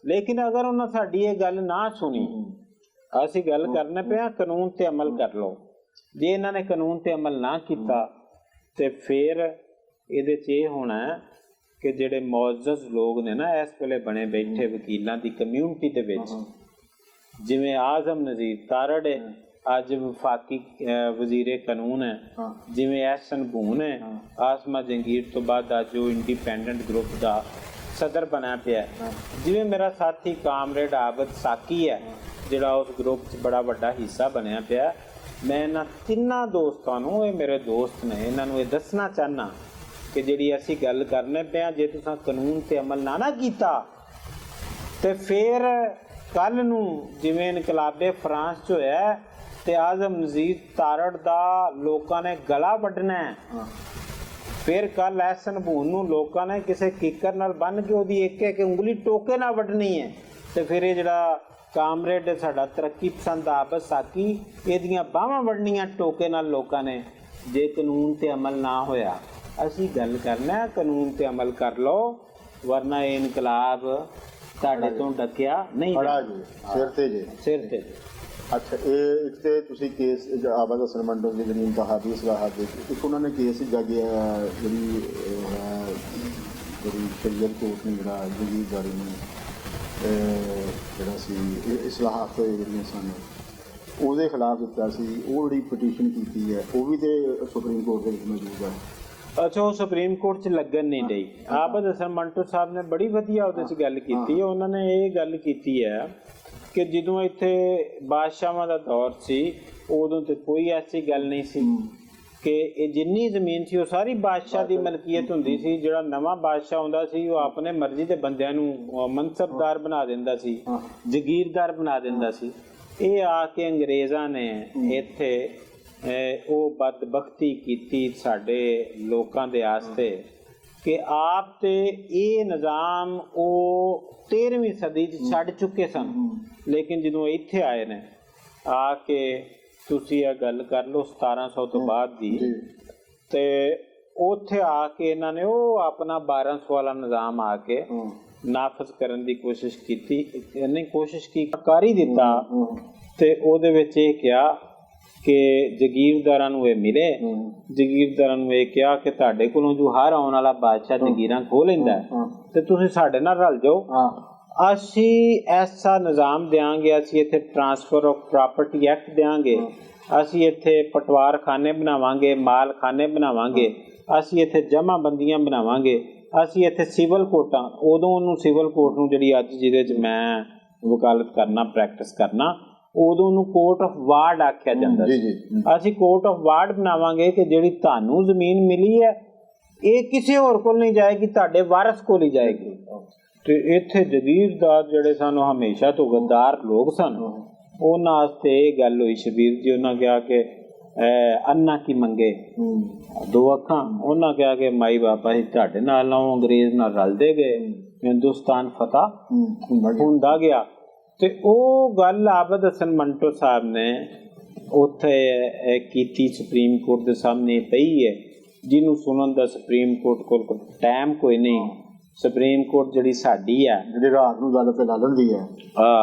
ਲੇਕਿਨ ਅਗਰ ਉਹਨਾਂ ਸਾਡੀ ਇਹ ਗੱਲ ਨਾ ਸੁਣੀ, ਅਸੀਂ ਗੱਲ ਕਰਨੇ ਪਿਆ ਕਾਨੂੰਨ ਤੇ ਅਮਲ ਕਰ ਲਓ। ਜੇ ਇਹਨਾਂ ਨੇ ਕਾਨੂੰਨ ਤੇ ਅਮਲ ਨਾ ਕੀਤਾ ਤੇ ਫਿਰ ਇਹਦੇ 'ਚ ਇਹ ਹੋਣਾ ਕਿ ਜਿਹੜੇ ਮੁਅੱਜ਼ਜ਼ ਲੋਕ ਨੇ ਨਾ ਇਸ ਵੇਲੇ ਬਣੇ ਬੈਠੇ ਵਕੀਲਾਂ ਦੀ ਕਮਿਊਨਿਟੀ ਦੇ ਵਿੱਚ, ਜਿਵੇਂ ਆਜ਼ਮ ਨਜ਼ੀਰ ਤਾਰੜ ਹੈ ਅੱਜ ਵਫਾਕੀ ਵਜ਼ੀਰੇ ਕਾਨੂੰਨ ਹੈ, ਜਿਵੇਂ ਐਹਸਨ ਬੂਨ ਹੈ ਆਸਮਾ ਜੰਗੀਰ ਤੋਂ ਬਾਅਦ ਅੱਜ ਉਹ ਇੰਡੀਪੈਂਡੈਂਟ ਗਰੁੱਪ ਦਾ ਸਦਰ ਬਣਿਆ ਪਿਆ, ਜਿਵੇਂ ਮੇਰਾ ਸਾਥੀ ਕਾਮਰੇਡ ਆਬਦ ਸਾਕੀ ਹੈ ਜਿਹੜਾ ਉਸ ਗਰੁੱਪ 'ਚ ਬੜਾ ਵੱਡਾ ਹਿੱਸਾ ਬਣਿਆ ਪਿਆ। ਮੈਂ ਇਹਨਾਂ ਤਿੰਨਾਂ ਦੋਸਤਾਂ ਨੂੰ, ਇਹ ਮੇਰੇ ਦੋਸਤ ਨੇ, ਇਹਨਾਂ ਨੂੰ ਇਹ ਦੱਸਣਾ ਚਾਹੁੰਦਾ ਕਿ ਜਿਹੜੀ ਅਸੀਂ ਗੱਲ ਕਰਨੇ ਪਿਆ, ਜੇ ਤੁਸੀਂ ਕਾਨੂੰਨ ਤੇ ਅਮਲ ਨਾ ਕੀਤਾ ਤੇ ਫਿਰ ਕੱਲ ਨੂੰ ਜਿਵੇਂ ਇਨਕਲਾਬੇ ਫਰਾਂਸ 'ਚ ਹੋਇਆ ਤੇ ਆਜ਼ਮ ਨਜ਼ੀਰ ਤਾਰੜ ਦਾ ਲੋਕਾਂ ਨੇ ਗਲਾ ਵੱਢਣਾ ਹੈ, ਫਿਰ ਕੱਲ ਐਹਸਨ ਬੂਨ ਨੂੰ ਲੋਕਾਂ ਨੇ ਕਿਸੇ ਕੀਕਰ ਨਾਲ ਬੰਨ ਕੇ ਉਹਦੀ ਇੱਕ ਇੱਕ ਉਂਗਲੀ ਟੋਕੇ ਨਾਲ ਵੱਢਣੀ ਹੈ। ਤੇ ਫਿਰ ਇਹ ਜਿਹੜਾ ਕਾਮਰੇਡ ਸਾਡਾ ਤਰੱਕੀ ਪਸੰਦ ਆਬਦ ਸਾਕੀ, ਇਹਦੀਆਂ ਬਾਹਾਂ ਵੱਢਣੀਆਂ ਟੋਕੇ ਨਾਲ ਲੋਕਾਂ ਨੇ, ਜੇ ਕਾਨੂੰਨ ਤੇ ਅਮਲ ਨਾ ਹੋਇਆ। ਅਸੀਂ ਗੱਲ ਕਰਨਾ ਕਾਨੂੰਨ ਤੇ ਅਮਲ ਕਰ ਲਓ, ਵਰਨਾ ਇਹ ਇਨਕਲਾਬ ਤੁਹਾਡੇ ਤੋਂ ਡੱਕਿਆ ਨਹੀਂ ਸਿਰ ਤੇ। ਅੱਛਾ, ਇਹ ਇੱਕ ਤੇ ਤੁਸੀਂ ਕੇਸ ਆਬਦ ਹਸਨ ਮੰਡੋ ਦੀ ਜਿਹੜੀ ਇੰਤਹਾਬੀ ਇਸਲਾਹਤ ਦੇ ਇੱਕ ਉਹਨਾਂ ਨੇ ਕੇਸ ਜਿਹੜੀ ਸ਼ਰੀਅਤ ਕੋਰਟ ਨੇ ਜਿਹੜਾ ਜਗੀਰਦਾਰੀ ਨੂੰ ਜਿਹੜਾ ਸੀ ਇਸਲਾਹਤ ਜਿਹੜੀਆਂ ਸਨ ਉਹਦੇ ਖਿਲਾਫ ਦਿੱਤਾ ਸੀ, ਉਹ ਜਿਹੜੀ ਪਟੀਸ਼ਨ ਕੀਤੀ ਹੈ ਉਹ ਵੀ ਤੇ ਸੁਪਰੀਮ ਕੋਰਟ ਦੇ ਵਿੱਚ ਮੌਜੂਦ ਹੈ। ਅੱਛਾ, ਉਹ ਸੁਪਰੀਮ ਕੋਰਟ 'ਚ ਲੱਗਣ ਨਹੀਂ ਡਈ। ਆਬਦ ਹਸਨ ਮੰਟੋ ਸਾਹਿਬ ਨੇ ਬੜੀ ਵਧੀਆ ਉਹਦੇ 'ਚ ਗੱਲ ਕੀਤੀ ਹੈ। ਉਹਨਾਂ ਨੇ ਇਹ ਗੱਲ ਕੀਤੀ ਹੈ ਕਿ ਜਦੋਂ ਇੱਥੇ ਬਾਦਸ਼ਾਹਾਂ ਦਾ ਦੌਰ ਸੀ ਉਦੋਂ ਤੇ ਕੋਈ ਐਸੀ ਗੱਲ ਨਹੀਂ ਸੀ ਕਿ ਇਹ ਜਿੰਨੀ ਜ਼ਮੀਨ ਸੀ ਉਹ ਸਾਰੀ ਬਾਦਸ਼ਾਹ ਦੀ ਮਲਕੀਅਤ ਹੁੰਦੀ ਸੀ। ਜਿਹੜਾ ਨਵਾਂ ਬਾਦਸ਼ਾਹ ਆਉਂਦਾ ਸੀ ਉਹ ਆਪਣੇ ਮਰਜ਼ੀ ਦੇ ਬੰਦਿਆਂ ਨੂੰ ਮਨਸਬਦਾਰ ਬਣਾ ਦਿੰਦਾ ਸੀ, ਜਗੀਰਦਾਰ ਬਣਾ ਦਿੰਦਾ ਸੀ। ਇਹ ਆ ਕੇ ਅੰਗਰੇਜ਼ਾਂ ਨੇ ਇੱਥੇ ਉਹ ਬਦਬਖਤੀ ਕੀਤੀ ਸਾਡੇ ਲੋਕਾਂ ਦੇ ਆਸਤੇ ਕਿ ਆਪ ਤੇ ਇਹ ਨਿਜ਼ਾਮ ਉਹ 13ਵੀਂ ਸਦੀ 'ਚ ਛੱਡ ਚੁੱਕੇ ਸਨ, ਲੇਕਿਨ ਜਦੋਂ ਇੱਥੇ ਆਏ ਨੇ ਆ ਕੇ ਤੁਸੀਂ ਇਹ ਗੱਲ ਕਰ ਲਓ 1700 ਤੋਂ ਬਾਅਦ ਦੀ, ਤੇ ਉੱਥੇ ਆ ਕੇ ਇਹਨਾਂ ਨੇ ਉਹ ਆਪਣਾ 1200 ਵਾਲਾ ਨਿਜ਼ਾਮ ਆ ਕੇ ਨਾਫਜ਼ ਕਰਨ ਦੀ ਕੋਸ਼ਿਸ਼ ਕੀਤੀ। ਇਹਨੇ ਕੋਸ਼ਿਸ਼ ਕੀ ਕਰ ਹੀ ਦਿੱਤਾ, ਤੇ ਉਹਦੇ ਵਿੱਚ ਇਹ ਕਿਹਾ ਕਿ ਜਗੀਰਦਾਰਾਂ ਨੂੰ ਇਹ ਮਿਲੇ। ਜਗੀਰਦਾਰਾਂ ਨੂੰ ਇਹ ਕਿਹਾ ਕਿ ਤੁਹਾਡੇ ਕੋਲੋਂ ਜੋ ਹਰ ਆਉਣ ਵਾਲਾ ਬਾਦਸ਼ਾਹ ਜਗੀਰਾਂ ਖੋਹ ਲੈਂਦਾ ਤੇ ਤੁਸੀਂ ਸਾਡੇ ਨਾਲ ਰਲ ਜਾਓ, ਅਸੀਂ ਐਸਾ ਨਿਜ਼ਾਮ ਦਿਆਂਗੇ, ਅਸੀਂ ਇੱਥੇ ਟਰਾਂਸਫਰ ਆਫ ਪ੍ਰਾਪਰਟੀ ਐਕਟ ਦਿਆਂਗੇ, ਅਸੀਂ ਇੱਥੇ ਪਟਵਾਰਖਾਨੇ ਬਣਾਵਾਂਗੇ, ਮਾਲਖਾਨੇ ਬਣਾਵਾਂਗੇ, ਅਸੀਂ ਇੱਥੇ ਜਮ੍ਹਾਂਬੰਦੀਆਂ ਬਣਾਵਾਂਗੇ, ਅਸੀਂ ਇੱਥੇ ਸਿਵਲ ਕੋਰਟਾਂ, ਉਦੋਂ ਉਹਨੂੰ ਸਿਵਲ ਕੋਰਟ ਨੂੰ ਜਿਹੜੀ ਅੱਜ ਜਿਹਦੇ 'ਚ ਮੈਂ ਵਕਾਲਤ ਕਰਨਾ, ਪ੍ਰੈਕਟਿਸ ਕਰਨਾ, ਉਦੋਂ ਨੂੰ ਕੋਰਟ ਆਫ ਵਾਰਡ ਆਖਿਆ ਜਾਂਦਾ ਸੀ। ਅਸੀਂ ਕੋਰਟ ਆਫ ਵਾਰਡ ਬਣਾਵਾਂਗੇ ਕਿ ਜਿਹੜੀ ਤੁਹਾਨੂੰ ਜ਼ਮੀਨ ਮਿਲੀ ਹੈ ਇਹ ਕਿਸੇ ਹੋਰ ਕੋਲ ਨਹੀਂ ਜਾਏਗੀ, ਤੁਹਾਡੇ ਵਾਰਸ ਕੋਲ ਹੀ ਜਾਏਗੀ। ਤੇ ਇੱਥੇ ਜਗੀਰਦਾਰ ਜਿਹੜੇ ਸਨ ਉਹ ਹਮੇਸ਼ਾ ਤੋਂ ਗੱਦਾਰ ਲੋਕ ਸਨ, ਉਹਨਾਂ ਵਾਸਤੇ ਇਹ ਗੱਲ ਹੋਈ। ਸ਼ਬੀਰ ਜੀ ਉਹਨਾਂ ਕਿਹਾ ਕਿ ਅੰਨਾ ਕੀ ਮੰਗੇ ਦੋ ਅੱਖਾਂ, ਉਹਨਾਂ ਕਿਹਾ ਕਿ ਮਾਈ ਬਾਪ ਅਸੀਂ ਤੁਹਾਡੇ ਨਾਲ ਅੰਗਰੇਜ਼ ਨਾਲ ਰਲਦੇ ਗਏ, ਹਿੰਦੁਸਤਾਨ ਫਤਿਹ ਹੁੰਦਾ ਗਿਆ। ਤੇ ਉਹ ਗੱਲ ਆਬਦ ਹਸਨ ਮੰਟੋ ਸਾਹਿਬ ਨੇ ਉੱਥੇ ਕੀਤੀ, ਸੁਪਰੀਮ ਕੋਰਟ ਦੇ ਸਾਹਮਣੇ ਪਈ ਹੈ, ਜਿਹਨੂੰ ਸੁਣਨ ਦਾ ਸੁਪਰੀਮ ਕੋਰਟ ਕੋਲ ਟਾਈਮ ਕੋਈ ਨਹੀਂ। ਸੁਪਰੀਮ ਕੋਰਟ ਜਿਹੜੀ ਸਾਡੀ ਹੈ, ਜਿਹੜੀ ਰਾਤ ਨੂੰ ਗੱਲ ਤੇ ਲਾ ਲੈਂਦੀ ਹੈ,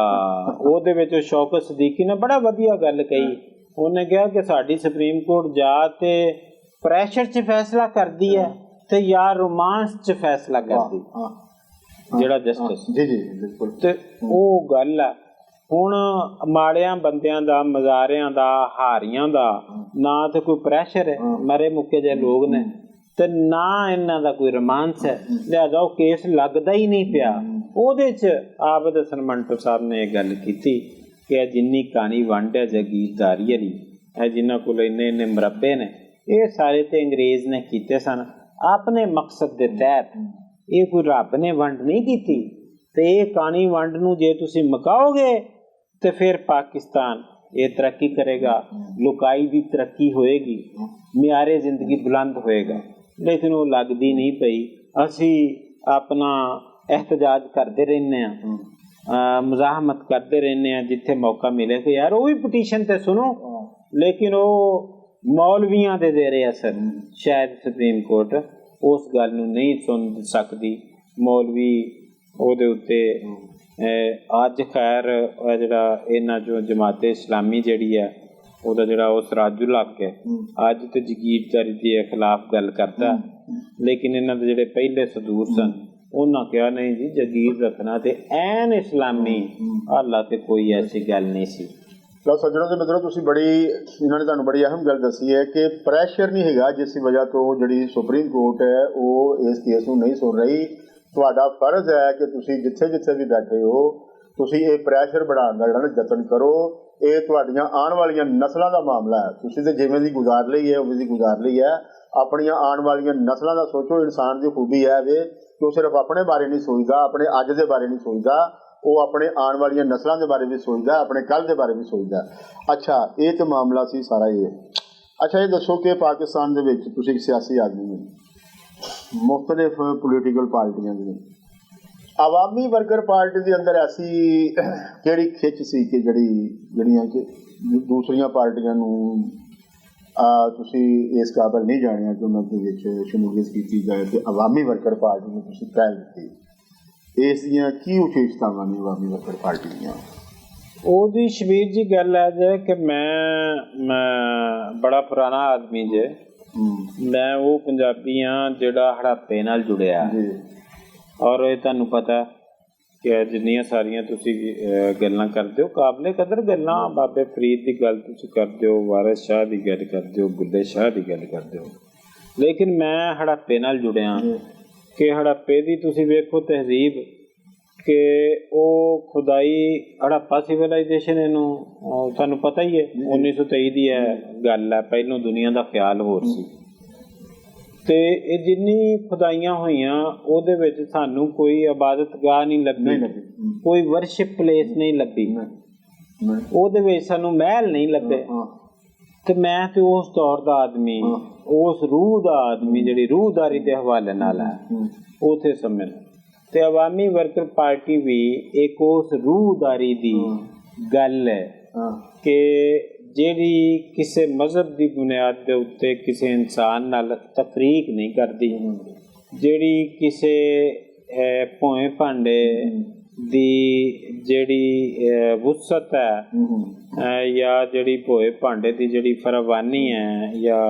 ਉਹਦੇ ਵਿੱਚ ਸ਼ੌਕਤ ਸਦੀਕੀ ਨੇ ਬੜਾ ਵਧੀਆ ਗੱਲ ਕਹੀ। ਉਹਨੇ ਕਿਹਾ ਕਿ ਸਾਡੀ ਸੁਪਰੀਮ ਕੋਰਟ ਜਾਂ ਤੇ ਪ੍ਰੈਸ਼ਰ 'ਚ ਫੈਸਲਾ ਕਰਦੀ ਹੈ ਤੇ ਜਾਂ ਰੋਮਾਂਸ 'ਚ ਫੈਸਲਾ ਕਰਦੀ, ਜਿਹੜਾ ਜਸਟਿਸ। ਜੀ ਜੀ ਬਿਲਕੁਲ। ਤੇ ਉਹ ਗੱਲ ਹੈ ਹੁਣ ਮਾੜਿਆਂ ਬੰਦਿਆਂ ਦਾ, ਮਜ਼ਾਰਿਆਂ ਦਾ, ਹਾਰੀਆਂ ਦਾ ਨਾ ਤੇ ਕੋਈ ਪ੍ਰੈਸ਼ਰ ਹੈ, ਮਰੇ ਮੁੱਕੇ ਜਿਹੇ ਲੋਕ ਨੇ, ਤੇ ਨਾ ਇਹਨਾਂ ਦਾ ਕੋਈ ਰੋਮਾਂਸ ਹੈ, ਲਿਹਾਜ਼ਾ ਉਹ ਕੇਸ ਲੱਗਦਾ ਹੀ ਨਹੀਂ ਪਿਆ। ਉਹਦੇ 'ਚ ਆਬਦ ਹਸਨ ਮੰਟੋ ਸਾਹਿਬ ਨੇ ਇਹ ਗੱਲ ਕੀਤੀ ਕਿ ਇਹ ਜਿੰਨੀ ਕਹਾਣੀ ਵੰਡ ਹੈ ਜਗੀਰਦਾਰੀ ਵਾਲੀ, ਇਹ ਜਿਨ੍ਹਾਂ ਕੋਲ ਇੰਨੇ ਮੁਰੱਬੇ ਨੇ, ਇਹ ਸਾਰੇ ਤੇ ਅੰਗਰੇਜ਼ ਨੇ ਕੀਤੇ ਸਨ ਆਪਣੇ ਮਕਸਦ ਦੇ ਤਹਿਤ। ਇਹ ਕੋਈ ਰੱਬ ਨੇ ਵੰਡ ਨਹੀਂ ਕੀਤੀ। ਤੇ ਇਹ ਕਹਾਣੀ ਵੰਡ ਨੂੰ ਜੇ ਤੁਸੀਂ ਮੁਕਾਓਗੇ ਤੇ ਫਿਰ ਪਾਕਿਸਤਾਨ ਇਹ ਤਰੱਕੀ ਕਰੇਗਾ, ਲੁਕਾਈ ਦੀ ਤਰੱਕੀ ਹੋਏਗੀ, ਮਿਆਰੇ ਜ਼ਿੰਦਗੀ ਬੁਲੰਦ ਹੋਏਗਾ। ਲੇਕਿਨ ਉਹ ਲੱਗਦੀ ਨਹੀਂ ਪਈ। ਅਸੀਂ ਆਪਣਾ ਇਹਤਜਾਜ ਕਰਦੇ ਰਹਿੰਦੇ ਹਾਂ, ਮੁਜ਼ਾਹਮਤ ਕਰਦੇ ਰਹਿੰਦੇ ਹਾਂ, ਜਿੱਥੇ ਮੌਕਾ ਮਿਲੇ ਕਿ ਯਾਰ ਉਹ ਵੀ ਪਟੀਸ਼ਨ ਤੇ ਸੁਣੋ, ਲੇਕਿਨ ਉਹ ਮੌਲਵੀਆਂ ਦੇ ਜ਼ੇਰੇ ਅਸਰ ਸ਼ਾਇਦ ਸੁਪਰੀਮ ਕੋਰਟ ਉਸ ਗੱਲ ਨੂੰ ਨਹੀਂ ਸੁਣ ਸਕਦੀ। ਮੌਲਵੀ ਉਹਦੇ ਉੱਤੇ ਅੱਜ ਖੈਰ ਜਿਹੜਾ ਇਹਨਾਂ ਜੋ ਜਮਾਤ ਇਸਲਾਮੀ ਜਿਹੜੀ ਹੈ ਉਹਦਾ ਜਿਹੜਾ ਉਹ ਸਰਾਜੁਲ ਹੱਕ ਹੈ, ਅੱਜ ਤੇ ਜਗੀਰਦਾਰੀ ਦੇ ਖਿਲਾਫ ਗੱਲ ਕਰਦਾ, ਲੇਕਿਨ ਇਹਨਾਂ ਦੇ ਜਿਹੜੇ ਪਹਿਲੇ ਸਦੂਰ ਸਨ ਉਹਨਾਂ ਕਿਹਾ ਨਹੀਂ ਜੀ ਜਗੀਰ ਰੱਖਣਾ ਤੇ ਐਨ ਇਸਲਾਮੀ ਹਾਲਾ ਤੇ ਕੋਈ ਐਸੀ ਗੱਲ ਨਹੀਂ ਸੀ। ਲਓ ਸੱਜਣੋ ਤੇ ਮਿੱਤਰੋ, ਤੁਸੀਂ ਬੜੀ ਇਹਨਾਂ ਨੇ ਤੁਹਾਨੂੰ ਬੜੀ ਅਹਿਮ ਗੱਲ ਦੱਸੀ ਹੈ ਕਿ ਪ੍ਰੈਸ਼ਰ ਨਹੀਂ ਹੈਗਾ, ਜਿਸ ਵਜ੍ਹਾ ਤੋਂ ਜਿਹੜੀ ਸੁਪਰੀਮ ਕੋਰਟ ਹੈ ਉਹ ਇਸ ਕੇਸ ਨੂੰ ਨਹੀਂ ਸੁਣ ਰਹੀ। ਤੁਹਾਡਾ ਫਰਜ਼ ਹੈ ਕਿ ਤੁਸੀਂ ਜਿੱਥੇ ਜਿੱਥੇ ਵੀ ਬੈਠੇ ਹੋ ਤੁਸੀਂ ਇਹ ਪ੍ਰੈਸ਼ਰ ਬਣਾਉਣ ਦਾ ਜਿਹੜਾ ਯਤਨ ਕਰੋ। ਇਹ ਤੁਹਾਡੀਆਂ ਆਉਣ ਵਾਲੀਆਂ ਨਸਲਾਂ ਦਾ ਮਾਮਲਾ ਹੈ। ਤੁਸੀਂ ਤੇ ਜਿਵੇਂ ਦੀ ਗੁਜ਼ਾਰ ਲਈ ਹੈ ਉਵੇਂ ਦੀ ਗੁਜ਼ਾਰ ਲਈ ਹੈ, ਆਪਣੀਆਂ ਆਉਣ ਵਾਲੀਆਂ ਨਸਲਾਂ ਦਾ ਸੋਚੋ। ਇਨਸਾਨ ਦੀ ਖੂਬੀ ਹੈ ਵੇ ਕਿ ਉਹ ਸਿਰਫ ਆਪਣੇ ਬਾਰੇ ਨਹੀਂ ਸੋਚਦਾ, ਆਪਣੇ ਅੱਜ ਦੇ ਬਾਰੇ ਨਹੀਂ ਸੋਚਦਾ, ਉਹ ਆਪਣੇ ਆਉਣ ਵਾਲੀਆਂ ਨਸਲਾਂ ਦੇ ਬਾਰੇ ਵੀ ਸੋਚਦਾ, ਆਪਣੇ ਕੱਲ੍ਹ ਦੇ ਬਾਰੇ ਵੀ ਸੋਚਦਾ। ਅੱਛਾ, ਇਹ ਤਾਂ ਮਾਮਲਾ ਸੀ ਸਾਰਾ ਇਹ। ਅੱਛਾ, ਇਹ ਦੱਸੋ ਕਿ ਪਾਕਿਸਤਾਨ ਦੇ ਵਿੱਚ ਤੁਸੀਂ ਇੱਕ ਸਿਆਸੀ ਆਦਮੀ ਹੋ, ਮੁਖਤਲਿਫ ਪੋਲੀਟੀਕਲ ਪਾਰਟੀਆਂ ਦੀਆਂ, ਆਵਾਮੀ ਵਰਕਰ ਪਾਰਟੀ ਦੇ ਅੰਦਰ ਐਸੀ ਕਿਹੜੀ ਖਿੱਚ ਸੀ ਕਿ ਜਿਹੜੀਆਂ ਕਿ ਦੂਸਰੀਆਂ ਪਾਰਟੀਆਂ ਨੂੰ ਤੁਸੀਂ ਇਸ ਕਾਬਲ ਨਹੀਂ ਜਾਣਿਆ ਕਿ ਉਹਨਾਂ ਦੇ ਵਿੱਚ ਸ਼ਮੂਲੀਅਤ ਕੀਤੀ ਜਾਏ ਤੇ ਆਵਾਮੀ ਵਰਕਰ ਪਾਰਟੀ ਨੂੰ ਤੁਸੀਂ ਪਹਿਲ ਦਿੱਤੀ। ਇਸ ਦੀਆਂ ਕੀ ਵਿਸ਼ੇਸ਼ਤਾਵਾਂ ਨੇ ਆਵਾਮੀ ਵਰਕਰ ਪਾਰਟੀ ਦੀਆਂ? ਉਹਦੀ ਸ਼ਬੀਰ ਜੀ ਗੱਲ ਹੈ ਜੇ ਕਿ ਮੈਂ ਬੜਾ ਪੁਰਾਣਾ ਆਦਮੀ ਜੇ, ਮੈਂ ਉਹ ਪੰਜਾਬੀ ਹਾਂ ਜਿਹੜਾ ਹੜੱਪੇ ਨਾਲ ਜੁੜਿਆ। ਔਰ ਇਹ ਤੁਹਾਨੂੰ ਪਤਾ ਕਿ ਜਿੰਨੀਆਂ ਸਾਰੀਆਂ ਤੁਸੀਂ ਗੱਲਾਂ ਕਰਦੇ ਹੋ ਕਾਬਲੇ ਕਦਰ ਗੱਲਾਂ, ਬਾਬੇ ਫਰੀਦ ਦੀ ਗੱਲ ਤੁਸੀਂ ਕਰਦੇ ਹੋ, ਵਾਰਿਸ ਸ਼ਾਹ ਦੀ ਗੱਲ ਕਰਦੇ ਹੋ, ਬੁੱਲੇ ਸ਼ਾਹ ਦੀ ਗੱਲ ਕਰਦੇ ਹੋ, ਲੇਕਿਨ ਮੈਂ ਹੜੱਪੇ ਨਾਲ ਜੁੜਿਆ। ਕਿ ਹੜੱਪੇ ਦੀ ਤੁਸੀਂ ਵੇਖੋ ਤਹਿਜ਼ੀਬ ਕਿ ਉਹ ਖੁਦਾਈ ਹੜੱਪਾ ਸਿਵਲਾਈਜੇਸ਼ਨ, ਇਹਨੂੰ ਤੁਹਾਨੂੰ ਪਤਾ ਹੀ ਹੈ 1923 ਦੀ ਹੈ ਗੱਲ ਹੈ, ਪਹਿਲੋਂ ਦੁਨੀਆ ਦਾ ਖਿਆਲ ਹੋਰ ਸੀ। ਤੇ ਇਹ ਜਿੰਨੀ ਖੁਦਾਈਆਂ ਹੋਈਆਂ ਉਹਦੇ ਵਿੱਚ ਸਾਨੂੰ ਕੋਈ ਇਬਾਦਤਗਾਹ ਨਹੀਂ ਲੱਭੀ, ਕੋਈ ਵਰਸ਼ਿਪ ਪਲੇਸ ਨਹੀਂ ਲੱਭੀ, ਉਹਦੇ ਵਿੱਚ ਸਾਨੂੰ ਮਹਿਲ ਨਹੀਂ ਲੱਭੇ। ਤੇ ਮੈਂ ਤੇ ਉਸ ਦੌਰ ਦਾ ਆਦਮੀ, ਉਸ ਰੂਹ ਦਾ ਆਦਮੀ ਜਿਹੜੀ ਰੂਹਦਾਰੀ ਦੇ ਹਵਾਲੇ ਨਾਲ ਹੈ, ਉਥੇ ਸਮਝ। ਤੇ ਆਵਾਮੀ ਵਰਕਰ ਪਾਰਟੀ ਵੀ ਇੱਕ ਉਸ ਰੂਹਦਾਰੀ ਦੀ ਗੱਲ ਹੈ ਕਿ ਜਿਹੜੀ ਕਿਸੇ ਮਜ਼ਹਬ ਦੀ ਬੁਨਿਆਦ ਦੇ ਉੱਤੇ ਕਿਸੇ ਇਨਸਾਨ ਨਾਲ ਤਫਰੀਕ ਨਹੀਂ ਕਰਦੀ, ਜਿਹੜੀ ਕਿਸੇ ਭੋਏ ਭਾਂਡੇ ਦੀ ਜਿਹੜੀ ਵੁਸਅਤ ਹੈ ਜਾਂ ਜਿਹੜੀ ਭੋਏ ਭਾਂਡੇ ਦੀ ਜਿਹੜੀ ਫਰਾਵਾਨੀ ਹੈ ਜਾਂ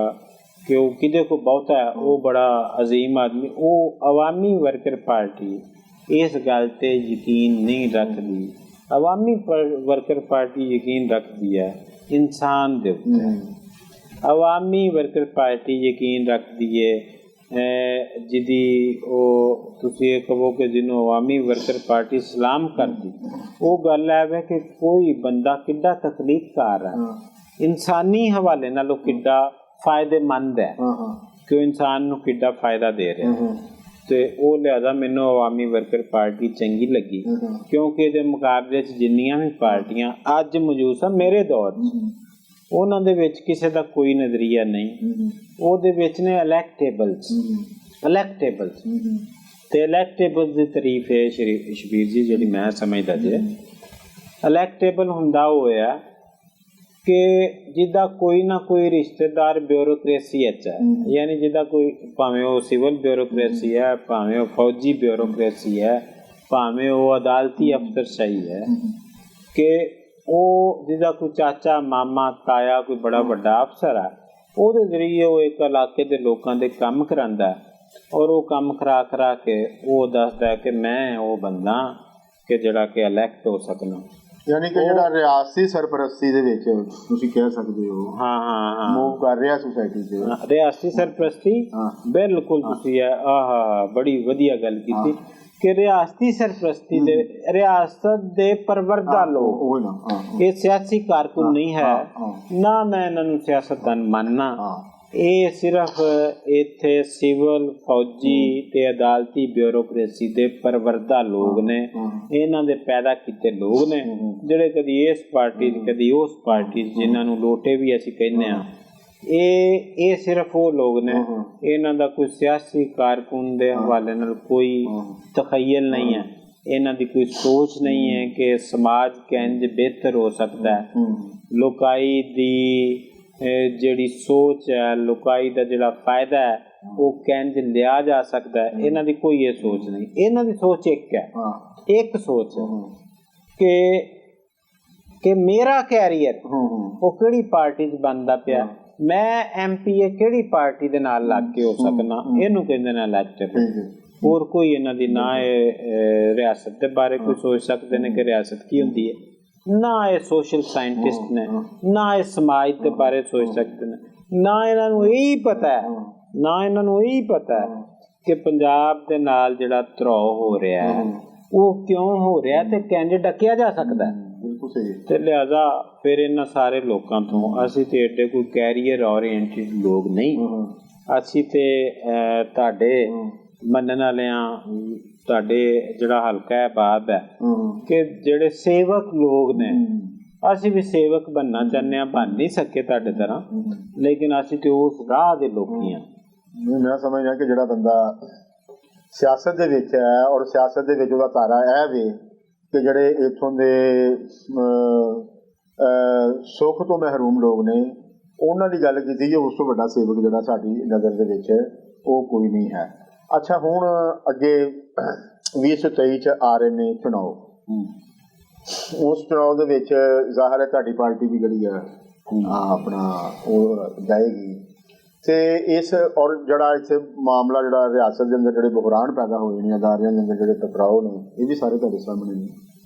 ਕਿ ਉਹ ਕਿਹਦੇ ਕੋਲ ਬਹੁਤਾ ਹੈ, ਉਹ ਬੜਾ ਅਜ਼ੀਮ ਆਦਮੀ, ਉਹ ਅਵਾਮੀ ਵਰਕਰ ਪਾਰਟੀ ਇਸ ਗੱਲ ਤੇ ਯਕੀਨ ਨਹੀਂ ਰੱਖਦੀ। ਅਵਾਮੀ ਵਰਕਰ ਪਾਰਟੀ ਯਕੀਨ ਰੱਖਦੀ ਹੈ ਇਨਸਾਨ ਦੇ ਉੱਤੇ। ਅਵਾਮੀ ਵਰਕਰ ਪਾਰਟੀ ਯਕੀਨ ਰੱਖਦੀ ਹੈ ਜਿਹਦੀ ਉਹ ਤੁਸੀਂ ਇਹ ਕਹੋ ਕਿ ਜਿਹਨੂੰ ਅਵਾਮੀ ਵਰਕਰ ਪਾਰਟੀ ਸਲਾਮ ਕਰਦੀ, ਉਹ ਗੱਲ ਹੈ ਕਿ ਕੋਈ ਬੰਦਾ ਕਿੱਡਾ ਤਕਲੀਫਕਾਰ ਹੈ, ਇਨਸਾਨੀ ਹਵਾਲੇ ਨਾਲੋਂ ਕਿੱਡਾ ਫਾਇਦੇਮੰਦ ਹੈ, ਕਿ ਉਹ ਇਨਸਾਨ ਨੂੰ ਕਿੱਡਾ ਫਾਇਦਾ ਦੇ ਰਿਹਾ। ਤੇ ਉਹ ਲਿਹਾਜ਼ਾ ਮੈਨੂੰ ਅਵਾਮੀ ਵਰਕਰ ਪਾਰਟੀ ਚੰਗੀ ਲੱਗੀ, ਕਿਉਂਕਿ ਇਹਦੇ ਮੁਕਾਬਲੇ 'ਚ ਜਿੰਨੀਆਂ ਵੀ ਪਾਰਟੀਆਂ ਅੱਜ ਮੌਜੂਦ ਸਨ ਮੇਰੇ ਦੌਰ 'ਚ, ਉਹਨਾਂ ਦੇ ਵਿੱਚ ਕਿਸੇ ਦਾ ਕੋਈ ਨਜ਼ਰੀਆ ਨਹੀਂ। ਉਹਦੇ ਵਿੱਚ ਨੇ ਇਲੈਕਟੇਬਲਸ ਤੇ ਇਲੈਕਟੇਬਲਸ ਦੀ ਤਾਰੀਫ ਹੈ ਸ਼ਬੀਰ ਜੀ ਜਿਹੜੀ ਮੈਂ ਸਮਝਦਾ ਜੇ ਇਲੈਕਟੇਬਲ ਹੁੰਦਾ ਹੋਇਆ ਕਿ ਜਿਹਦਾ ਕੋਈ ਨਾ ਕੋਈ ਰਿਸ਼ਤੇਦਾਰ ਬਿਊਰੋਕ੍ਰੇਸੀ ਹੈ, ਯਾਨੀ ਜਿਹਦਾ ਕੋਈ ਭਾਵੇਂ ਉਹ ਸਿਵਲ ਬਿਊਰੋਕ੍ਰੇਸੀ ਹੈ, ਭਾਵੇਂ ਉਹ ਫੌਜੀ ਬਿਊਰੋਕ੍ਰੇਸੀ ਹੈ, ਭਾਵੇਂ ਉਹ ਅਦਾਲਤੀ ਅਫਸਰਸ਼ਾਹੀ ਹੈ, ਕਿ ਉਹ ਜਿਹਦਾ ਕੋਈ ਚਾਚਾ ਮਾਮਾ ਤਾਇਆ ਕੋਈ ਬੜਾ ਵੱਡਾ ਅਫਸਰ ਹੈ, ਉਹਦੇ ਜ਼ਰੀਏ ਉਹ ਇੱਕ ਇਲਾਕੇ ਦੇ ਲੋਕਾਂ ਦੇ ਕੰਮ ਕਰਾਉਂਦਾ ਔਰ ਉਹ ਕੰਮ ਕਰਾ ਕੇ ਉਹ ਦੱਸਦਾ ਕਿ ਮੈਂ ਉਹ ਬੰਦਾ ਕਿ ਜਿਹੜਾ ਕਿ ਇਲੈਕਟ ਹੋ ਸਕਣਾ। ਯਾਨੀ ਕਿ ਜਿਹੜਾ ਰਿਆਸਤੀ ਸਰਪ੍ਰਸਤੀ ਦੇ ਵਿੱਚ ਤੁਸੀਂ ਕਹਿ ਸਕਦੇ ਹੋ ਮੂਵ ਕਰ ਰਿਹਾ ਸੁਸਾਇਟੀ ਤੇ ਰਿਆਸਤੀ ਸਰਪ੍ਰਸਤੀ। ਬਿਲਕੁਲ ਤੁਸੀਂ ਆਹ ਬੜੀ ਵਧੀਆ ਗੱਲ ਕੀਤੀ ਕਿ ਰਿਆਸਤੀ ਸਰਪ੍ਰਸਤੀ ਦੇ ਰਿਆਸਤ ਦੇ ਪਰਵਰਦਾ ਲੋਕ, ਇਹ ਸਿਆਸੀ ਕਾਰਕੁਨ ਨਹੀਂ ਹੈ, ਨਾ ਮੈਂ ਇਹਨਾਂ ਨੂੰ ਸਿਆਸਤਦਾਨ ਮੰਨਣਾ, ਇਹ ਸਿਰਫ ਇੱਥੇ ਸਿਵਲ ਫੌਜੀ ਤੇ ਅਦਾਲਤੀ ਬਿਊਰੋਕ੍ਰੇਸੀ ਦੇ ਪਰਵਰਦਾ ਲੋਕ ਨੇ, ਇਹਨਾਂ ਦੇ ਪੈਦਾ ਕੀਤੇ ਲੋਕ ਨੇ, ਜਿਹੜੇ ਕਦੀ ਇਸ ਪਾਰਟੀ ਕਦੀ ਉਸ ਪਾਰਟੀ, ਜਿਨ੍ਹਾਂ ਨੂੰ ਲੋਟੇ ਵੀ ਅਸੀਂ ਕਹਿੰਦੇ ਹਾਂ। ਇਹ ਸਿਰਫ ਉਹ ਲੋਕ ਨੇ, ਇਹਨਾਂ ਦਾ ਕੋਈ ਸਿਆਸੀ ਕਾਰਕੁਨ ਦੇ ਹਵਾਲੇ ਨਾਲ ਕੋਈ ਤਖਯਲ ਨਹੀਂ ਹੈ, ਇਹਨਾਂ ਦੀ ਕੋਈ ਸੋਚ ਨਹੀਂ ਹੈ ਕਿ ਸਮਾਜ ਕਿੰਝ ਬਿਹਤਰ ਹੋ ਸਕਦਾ ਹੈ। ਲੋਕਾਈ ਦੀ ਜਿਹੜੀ ਸੋਚ ਹੈ, ਲੋਕਾਈ ਦਾ ਜਿਹੜਾ ਫਾਇਦਾ ਹੈ ਉਹ ਕਿੰਝ ਲਿਆ ਜਾ ਸਕਦਾ ਹੈ, ਇਹਨਾਂ ਦੀ ਕੋਈ ਇਹ ਸੋਚ ਨਹੀਂ। ਇਹਨਾਂ ਦੀ ਸੋਚ ਇੱਕ ਹੈ, ਇੱਕ ਸੋਚ ਕਿ ਮੇਰਾ ਕੈਰੀਅਰ ਉਹ ਕਿਹੜੀ ਪਾਰਟੀ 'ਚ ਬਣਦਾ ਪਿਆ, ਮੈਂ ਐਮਪੀਏ ਕਿਹੜੀ ਪਾਰਟੀ ਦੇ ਨਾਲ ਲੱਗ ਕੇ ਹੋ ਸਕਣਾ, ਇਹਨੂੰ ਕਹਿੰਦੇ ਨੇ ਇਲੈਕਟੇਬਲ। ਹੋਰ ਕੋਈ ਇਹਨਾਂ ਦੀ ਨਾ ਇਹ ਰਿਆਸਤ ਦੇ ਬਾਰੇ ਕੋਈ ਸੋਚ ਸਕਦੇ ਨੇ ਕਿ ਰਿਆਸਤ ਕੀ ਹੁੰਦੀ ਹੈ, ਨਾ ਇਹ ਸੋਸ਼ਲ ਸਾਇੰਟਿਸਟ ਨੇ, ਨਾ ਇਹ ਸਮਾਜ ਦੇ ਬਾਰੇ ਸੋਚ ਸਕਦੇ ਨੇ, ਨਾ ਇਹਨਾਂ ਨੂੰ ਇਹੀ ਪਤਾ ਹੈ ਕਿ ਪੰਜਾਬ ਦੇ ਨਾਲ ਜਿਹੜਾ ਧਰੋਹ ਹੋ ਰਿਹਾ ਹੈ ਉਹ ਕਿਉਂ ਹੋ ਰਿਹਾ ਤੇ ਕਿੰਝ ਡੱਕਿਆ ਜਾ ਸਕਦਾ ਹੈ। ਤੇ ਲਿਹਾਜ਼ਾ ਫਿਰ ਇਹਨਾਂ ਸਾਰੇ ਲੋਕਾਂ ਤੋਂ ਅਸੀਂ ਤੇ ਏਡੇ ਕੋਈ ਕੈਰੀਅਰ ਓਰੀਐਂਟਡ ਲੋਕ ਨਹੀਂ, ਅਸੀਂ ਤੇ ਤੁਹਾਡੇ ਮੰਨਣ ਵਾਲਿਆਂ, ਤੁਹਾਡੇ ਜਿਹੜਾ ਹਲਕਾ ਹੈ ਬਾਬ ਹੈ ਕਿ ਜਿਹੜੇ ਸੇਵਕ ਲੋਕ ਨੇ, ਅਸੀਂ ਵੀ ਸੇਵਕ ਬਣਨਾ ਚਾਹੁੰਦੇ ਹਾਂ, ਬਣ ਨਹੀਂ ਸਕੇ ਤੁਹਾਡੇ ਤਰ੍ਹਾਂ, ਲੇਕਿਨ ਅਸੀਂ ਤੇ ਉਸ ਰਾਹ ਦੇ ਲੋਕੀ ਹਾਂ। ਮੈਂ ਸਮਝਦਾ ਕਿ ਜਿਹੜਾ ਬੰਦਾ ਸਿਆਸਤ ਦੇ ਵਿੱਚ ਹੈ ਔਰ ਸਿਆਸਤ ਦੇ ਵਿੱਚ ਉਹਦਾ ਤਾਰਾ ਇਹ ਵੇ ਕਿ ਜਿਹੜੇ ਇੱਥੋਂ ਦੇ ਸੁੱਖ ਤੋਂ ਮਹਿਰੂਮ ਲੋਕ ਨੇ, ਉਹਨਾਂ ਦੀ ਗੱਲ ਕੀਤੀ ਜੇ ਉਸ ਤੋਂ ਵੱਡਾ ਸੇਵਕ ਜਿਹੜਾ ਸਾਡੀ ਨਜ਼ਰ ਦੇ ਵਿੱਚ ਉਹ ਕੋਈ ਨਹੀਂ ਹੈ। ਅੱਛਾ, ਹੁਣ ਅੱਗੇ 2023 'ਚ ਆ ਰਹੇ ਨੇ ਚੁਣਾਵ, ਉਸ ਚੁਣਾਵ ਦੇ ਵਿੱਚ ਜ਼ਾਹਰ ਹੈ ਤੁਹਾਡੀ ਪਾਰਟੀ ਵੀ ਜਿਹੜੀ ਹੈ ਆਪਣਾ ਉਹ ਜਾਏਗੀ, ਤੇ ਇਸ ਔਰ ਜਿਹੜਾ ਇੱਥੇ ਮਾਮਲਾ ਜਿਹੜਾ ਰਿਆਸਤ ਦੇ ਅੰਦਰ ਜਿਹੜੇ ਬੁਹਰਾਨ ਪੈਦਾ ਹੋਏ ਨੇ, ਅਦਾਰਿਆਂ ਦੇ ਅੰਦਰ ਜਿਹੜੇ ਟਕਰਾਓ ਨੇ, ਇਹ ਵੀ ਸਾਰੇ ਤੁਹਾਡੇ ਸਾਹਮਣੇ ਨੇ।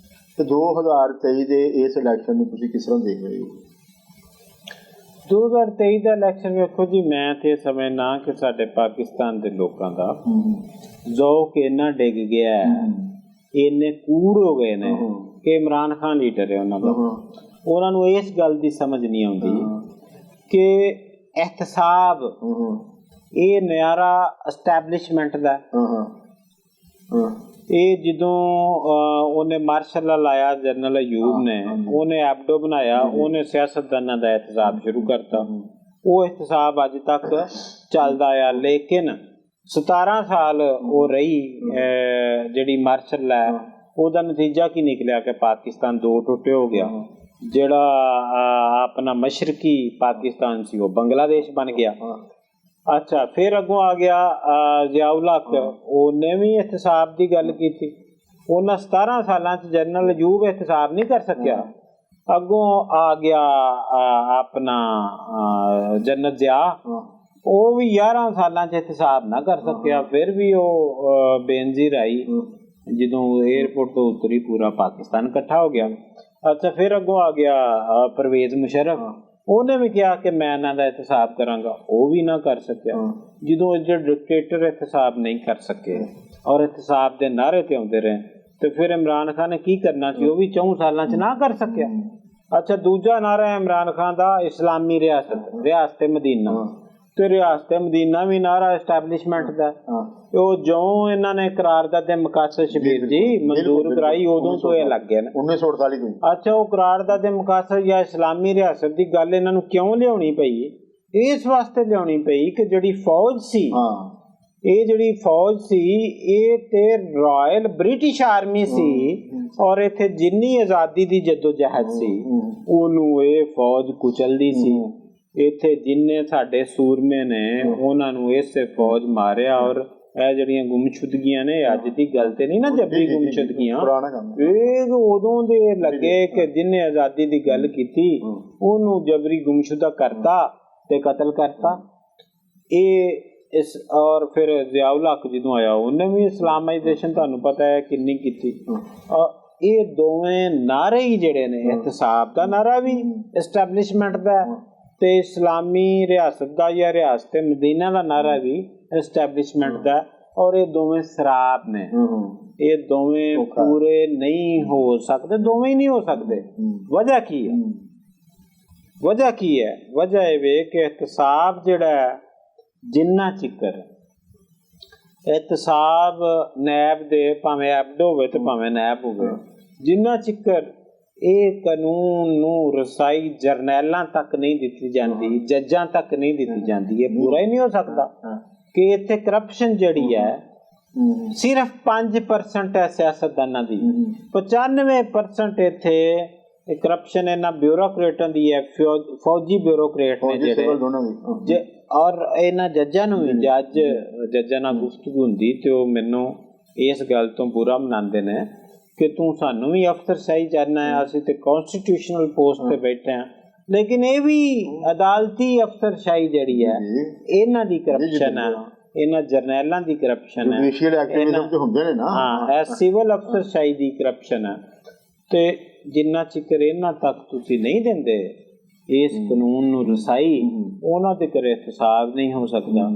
ਤੇ 2023 ਦੇ ਇਸ ਇਲੈਕਸ਼ਨ ਨੂੰ ਤੁਸੀਂ ਕਿਸ ਤਰ੍ਹਾਂ ਦੇਖ ਰਹੇ ਹੋ? 2023 ਦਾ ਇਲੈਕਸ਼ਨ ਵੇਖੋ ਜੀ, ਮੈਂ ਤੇ ਸਮਝਣਾ ਕਿ ਸਾਡੇ ਪਾਕਿਸਤਾਨ ਦੇ ਲੋਕਾਂ ਦਾ ਜ਼ੌਕ ਇੰਨਾ ਡਿੱਗ ਗਿਆ ਹੈ, ਇੰਨੇ ਕੂੜ ਹੋ ਗਏ ਨੇ ਕਿ ਇਮਰਾਨ ਖਾਨ ਲੀਡਰ ਹੈ ਉਹਨਾਂ ਦਾ, ਉਹਨਾਂ ਨੂੰ ਇਸ ਗੱਲ ਦੀ ਸਮਝ ਨਹੀਂ ਆਉਂਦੀ ਕਿ ਇਹਤਸਾਬ ਇਹ ਨਿਆਰਾ ਐਸਟੈਬਲਿਸ਼ਮੈਂਟ ਦਾ। ਇਹ ਜਦੋਂ ਉਹਨੇ ਮਾਰਸ਼ਲ ਲਾਇਆ ਜਨਰਲ ਅਯੂਬ ਨੇ, ਉਹਨੇ ਐਬਡੋ ਬਣਾਇਆ, ਉਹਨੇ ਸਿਆਸਤਦਾਨਾਂ ਦਾ ਇਹਤਸਾਬ ਸ਼ੁਰੂ ਕਰਤਾ। ਉਹ ਇਹਤਸਾਬ ਅੱਜ ਤੱਕ ਚੱਲਦਾ ਆ, ਲੇਕਿਨ 17 ਸਾਲ ਉਹ ਰਹੀ ਜਿਹੜੀ ਮਾਰਸ਼ਲ ਹੈ, ਉਹਦਾ ਨਤੀਜਾ ਕੀ ਨਿਕਲਿਆ ਕਿ ਪਾਕਿਸਤਾਨ ਦੋ ਟੁੱਟੇ ਹੋ ਗਿਆ। ਜਿਹੜਾ ਆਪਣਾ ਮਸ਼ਰਕੀ ਪਾਕਿਸਤਾਨ ਸੀ ਉਹ ਬੰਗਲਾਦੇਸ਼ ਬਣ ਗਿਆ। ਅੱਛਾ, ਫਿਰ ਅੱਗੋਂ ਆ ਗਿਆ ਜ਼ਿਆਉਲ ਹਕ, ਉਹਨੇ ਵੀ ਇਹਤਸਾਬ ਦੀ ਗੱਲ ਕੀਤੀ, ਉਹਨਾਂ 17 ਸਾਲਾਂ 'ਚ ਜਨਰਲ ਅਯੂਬ ਇਹਤਸਾਬ ਨਹੀਂ ਕਰ ਸਕਿਆ। ਅੱਗੋਂ ਆ ਗਿਆ ਆਪਣਾ ਜਨਰਲ ਜ਼ਿਆ, ਉਹ ਵੀ 11 ਸਾਲਾਂ 'ਚ ਇਹਤਸਾਬ ਨਾ ਕਰ ਸਕਿਆ। ਫਿਰ ਵੀ ਉਹ ਬੇਨਜ਼ੀਰ ਆਈ, ਜਦੋਂ ਏਅਰਪੋਰਟ ਤੋਂ ਉਤਰੀ ਪੂਰਾ ਪਾਕਿਸਤਾਨ ਇਕੱਠਾ ਹੋ ਗਿਆ। ਅੱਛਾ, ਫਿਰ ਅੱਗੋਂ ਆ ਗਿਆ ਪਰਵੇਜ਼ ਮੁਸ਼ਰਫ, ਉਹਨੇ ਵੀ ਕਿਹਾ ਕਿ ਮੈਂ ਇਹਨਾਂ ਦਾ ਇਹਤਸਾਬ ਕਰਾਂਗਾ, ਉਹ ਵੀ ਨਾ ਕਰ ਸਕਿਆ। ਜਦੋਂ ਇਹ ਡਿਕਟੇਟਰ ਇਹਤਸਾਬ ਨਹੀਂ ਕਰ ਸਕੇ ਔਰ ਇਹਤਸਾਬ ਦੇ ਨਾਅਰੇ ਤੇ ਆਉਂਦੇ ਰਹੇ, ਤੇ ਫਿਰ ਇਮਰਾਨ ਖਾਨ ਨੇ ਕੀ ਕਰਨਾ ਸੀ, ਉਹ ਵੀ 4 ਸਾਲਾਂ 'ਚ ਨਾ ਕਰ ਸਕਿਆ। ਅੱਛਾ, ਦੂਜਾ ਨਾਅਰਾ ਹੈ ਇਮਰਾਨ ਖਾਨ ਦਾ ਇਸਲਾਮੀ ਰਿਆਸਤ ਮਦੀਨਾ, ਤੇ ਰਿਆਸਤ ਮਦੀਨਾ ਵੀ ਨਾਅਰਾ ਐਸਟੈਬਲਿਸ਼ਮੈਂਟ ਦਾ। ਉਹ ਜਿਉਂ ਇਹਨਾਂ ਨੇ ਕਰਾਰਦਾਦ ਮਕਾਸਦ ਸ਼ਬੀਰ ਜੀ ਮਨਜ਼ੂਰ ਕਰਾਈ, ਉਦੋਂ ਤੋਂ ਇਹ ਲੱਗ ਗਿਆ ਨਾ 1948 ਤੋਂ। ਅੱਛਾ, ਉਹ ਕਰਾਰਦਾਦ ਮਕਾਸਦ ਜਾਂ ਇਸਲਾਮੀ ਰਿਆਸਤ ਦੀ ਗੱਲ ਇਹਨਾਂ ਨੂੰ ਕਿਉਂ ਲਿਆਉਣੀ ਪਈ? ਇਸ ਵਾਸਤੇ ਲਿਆਉਣੀ ਪਈ ਕਿ ਜਿਹੜੀ ਫੌਜ ਸੀ, ਇਹ ਜਿਹੜੀ ਫੌਜ ਸੀ, ਇਹ ਤੇ ਰਾਇਲ ਬ੍ਰਿਟਿਸ਼ ਆਰਮੀ ਸੀ, ਔਰ ਇੱਥੇ ਜਿੰਨੀ ਆਜ਼ਾਦੀ ਦੀ ਜਦੋਜਹਿਦ ਸੀ ਉਹਨੂੰ ਇਹ ਫੌਜ ਕੁਚਲਦੀ ਸੀ। ਇੱਥੇ ਜਿੰਨੇ ਸਾਡੇ ਸੂਰਮੇ ਨੇ ਉਹਨਾਂ ਨੂੰ ਇਸੇ ਫੌਜ ਮਾਰਿਆ। ਔਰ ਇਹ ਜਿਹੜੀਆਂ ਗੁੰਮਸ਼ੁਦਗੀਆਂ ਨੇ, ਅੱਜ ਦੀ ਗੱਲ ਤੇ ਨਹੀਂ ਨਾ, ਜਬਰੀ ਗੁੰਮਸ਼ੁਦਗੀਆਂ, ਇਹ ਉਦੋਂ ਦੇ ਲੱਗੇ ਕਿ ਜਿੰਨੇ ਆਜ਼ਾਦੀ ਦੀ ਗੱਲ ਕੀਤੀ ਉਹਨੂੰ ਜਬਰੀ ਗੁੰਮਸ਼ੁਦਾ ਕਰਤਾ ਤੇ ਕਤਲ ਕਰਤਾ। ਇਹ ਇਸ ਔਰ ਫਿਰ ਜ਼ਿਆਉਲ ਹਕ ਜਦੋਂ ਆਇਆ ਉਹਨੇ ਵੀ ਇਸਲਾਮਾਈਜੇਸ਼ਨ ਤੁਹਾਨੂੰ ਪਤਾ ਹੈ ਕਿੰਨੀ ਕੀਤੀ। ਇਹ ਦੋਵੇਂ ਨਾਅਰੇ ਹੀ ਜਿਹੜੇ ਨੇ, ਇਹਤਸਾਬ ਦਾ ਨਾਅਰਾ ਵੀ ਐਸਟੈਬਲਿਸ਼ਮੈਂਟ ਦਾ, ਤੇ ਇਸਲਾਮੀ ਰਿਆਸਤ ਦਾ ਜਾਂ ਰਿਆਸਤ ਮਦੀਨਾ ਦਾ ਨਾਅਰਾ ਵੀ ਐਸਟੈਬਲਿਸ਼ਮੈਂਟ ਦਾ, ਔਰ ਇਹ ਦੋਵੇਂ ਸਰਾਪ ਨੇ। ਇਹ ਦੋਵੇਂ ਪੂਰੇ ਨਹੀਂ ਹੋ ਸਕਦੇ, ਦੋਵੇਂ ਹੀ ਨਹੀਂ ਹੋ ਸਕਦੇ। ਵਜ੍ਹਾ ਕੀ ਹੈ? ਵਜ੍ਹਾ ਕੀ ਹੈ? ਵਜ੍ਹਾ ਇਹ ਵੇ ਕਿ ਇਹਤਸਾਬ ਜਿਹੜਾ ਜਿੰਨਾ ਚਿਕਰ ਇਹਤਸਾਬ ਨੈਬ ਦੇ, ਭਾਵੇਂ ਐਬਡ ਹੋਵੇ ਤੇ ਭਾਵੇਂ ਨੈਬ ਹੋਵੇ, ਜਿੰਨਾ ਚਿਕਰ ਇਹ ਕਾਨੂੰਨ ਨੂੰ ਰਸਾਈ ਜਰਨੈਲਾਂ ਤੱਕ ਨਹੀਂ ਦਿੱਤੀ ਜਾਂਦੀ, ਜੱਜਾਂ ਤੱਕ ਨਹੀਂ ਦਿੱਤੀ ਜਾਂਦੀ, ਇਹ ਪੂਰਾ ਹੀ ਨਹੀਂ ਹੋ ਸਕਦਾ। ਕਿ ਇੱਥੇ ਕਰਪਸ਼ਨ ਜਿਹੜੀ ਹੈ ਸਿਰਫ 5% ਹੈ ਸਿਆਸਤਦਾਨਾਂ ਦੀ, 95% ਇੱਥੇ ਕਰਪਸ਼ਨ ਇਹਨਾਂ ਬਿਊਰੋਕਰੇਟਾਂ ਦੀ ਹੈ, ਫੌਜੀ ਬਿਊਰੋਕਰੇਟ ਨੇ ਜਿਹੜੇ। ਔਰ ਇਹਨਾਂ ਜੱਜਾਂ ਨੂੰ ਵੀ, ਜੱਜਾਂ ਨਾਲ ਗੁਫ਼ਤਗੂ ਹੁੰਦੀ ਤੇ ਉਹ ਮੈਨੂੰ ਇਸ ਗੱਲ ਤੋਂ ਬੁਰਾ ਮਨਾਉਂਦੇ ਨੇ ਕਿ ਤੂੰ ਸਾਨੂੰ ਵੀ ਅਫਸਰਸ਼ਾਹੀ ਚਾਹੁੰਦਾ ਹੈ, ਅਸੀਂ ਤੇ ਕੌਨਸਟੀਟਿਊਸ਼ਨਲ ਪੋਸਟ ਤੇ ਬੈਠੇ ਹਾਂ। ਲੇਕਿਨ ਇਹ ਵੀ ਅਦਾਲਤੀ ਅਫਸਰਸ਼ਾਹੀ ਜਿਹੜੀ ਹੈ, ਇਹਨਾਂ ਦੀ ਕਰਪਸ਼ਨ ਹੈ, ਇਹਨਾਂ ਜਰਨੈਲਾਂ ਦੀ ਕਰਪਸ਼ਨ ਹੈ, ਹਾਂ, ਸਿਵਲ ਅਫਸਰਸ਼ਾਹੀ ਦੀ ਕਰਪਸ਼ਨ ਹੈ। ਤੇ ਜਿੰਨਾ ਚਿਕਰ ਇਹਨਾਂ ਤੱਕ ਤੁਸੀਂ ਨਹੀਂ ਦਿੰਦੇ ਇਸ ਕਾਨੂੰਨ ਨੂੰ ਰਸਾਈ, ਉਹਨਾਂ ਦੇ ਘਰੇ ਇਹਤਸਾਬ ਨਹੀਂ ਹੋ ਸਕਦਾ।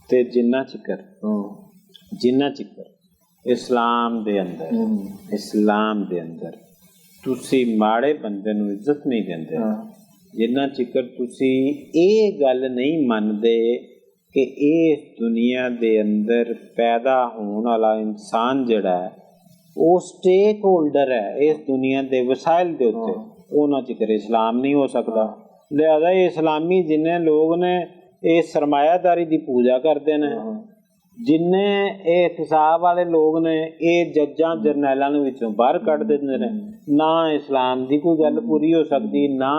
ਤੇ ਜਿੰਨਾ ਚਿਕਰ ਇਸਲਾਮ ਦੇ ਅੰਦਰ ਤੁਸੀਂ ਮਾੜੇ ਬੰਦੇ ਨੂੰ ਇੱਜ਼ਤ ਨਹੀਂ ਦਿੰਦੇ, ਜਿੰਨਾ ਚਿਕਰ ਤੁਸੀਂ ਇਹ ਗੱਲ ਨਹੀਂ ਮੰਨਦੇ ਕਿ ਇਸ ਦੁਨੀਆ ਦੇ ਅੰਦਰ ਪੈਦਾ ਹੋਣ ਵਾਲਾ ਇਨਸਾਨ ਜਿਹੜਾ ਹੈ ਉਹ ਸਟੇਕ ਹੋਲਡਰ ਹੈ ਇਸ ਦੁਨੀਆ ਦੇ ਵਸਾਇਲ ਦੇ ਉੱਤੇ, ਉਹਨਾਂ ਚਿਕਰ ਇਸਲਾਮ ਨਹੀਂ ਹੋ ਸਕਦਾ। ਲਿਹਾਜ਼ਾ ਇਸਲਾਮੀ ਜਿੰਨੇ ਲੋਕ ਨੇ ਇਹ ਸਰਮਾਇਆਦਾਰੀ ਦੀ ਪੂਜਾ ਕਰਦੇ ਨੇ, ਜਿੰਨੇ ਇਹ ਇਹਤਸਾਬ ਵਾਲੇ ਲੋਕ ਨੇ ਇਹ ਜੱਜਾਂ ਜਰਨੈਲਾਂ ਨੂੰ ਵਿੱਚੋਂ ਬਾਹਰ ਕੱਢ ਦਿੰਦੇ ਨੇ। ਨਾ ਇਸਲਾਮ ਦੀ ਕੋਈ ਗੱਲ ਪੂਰੀ ਹੋ ਸਕਦੀ, ਨਾ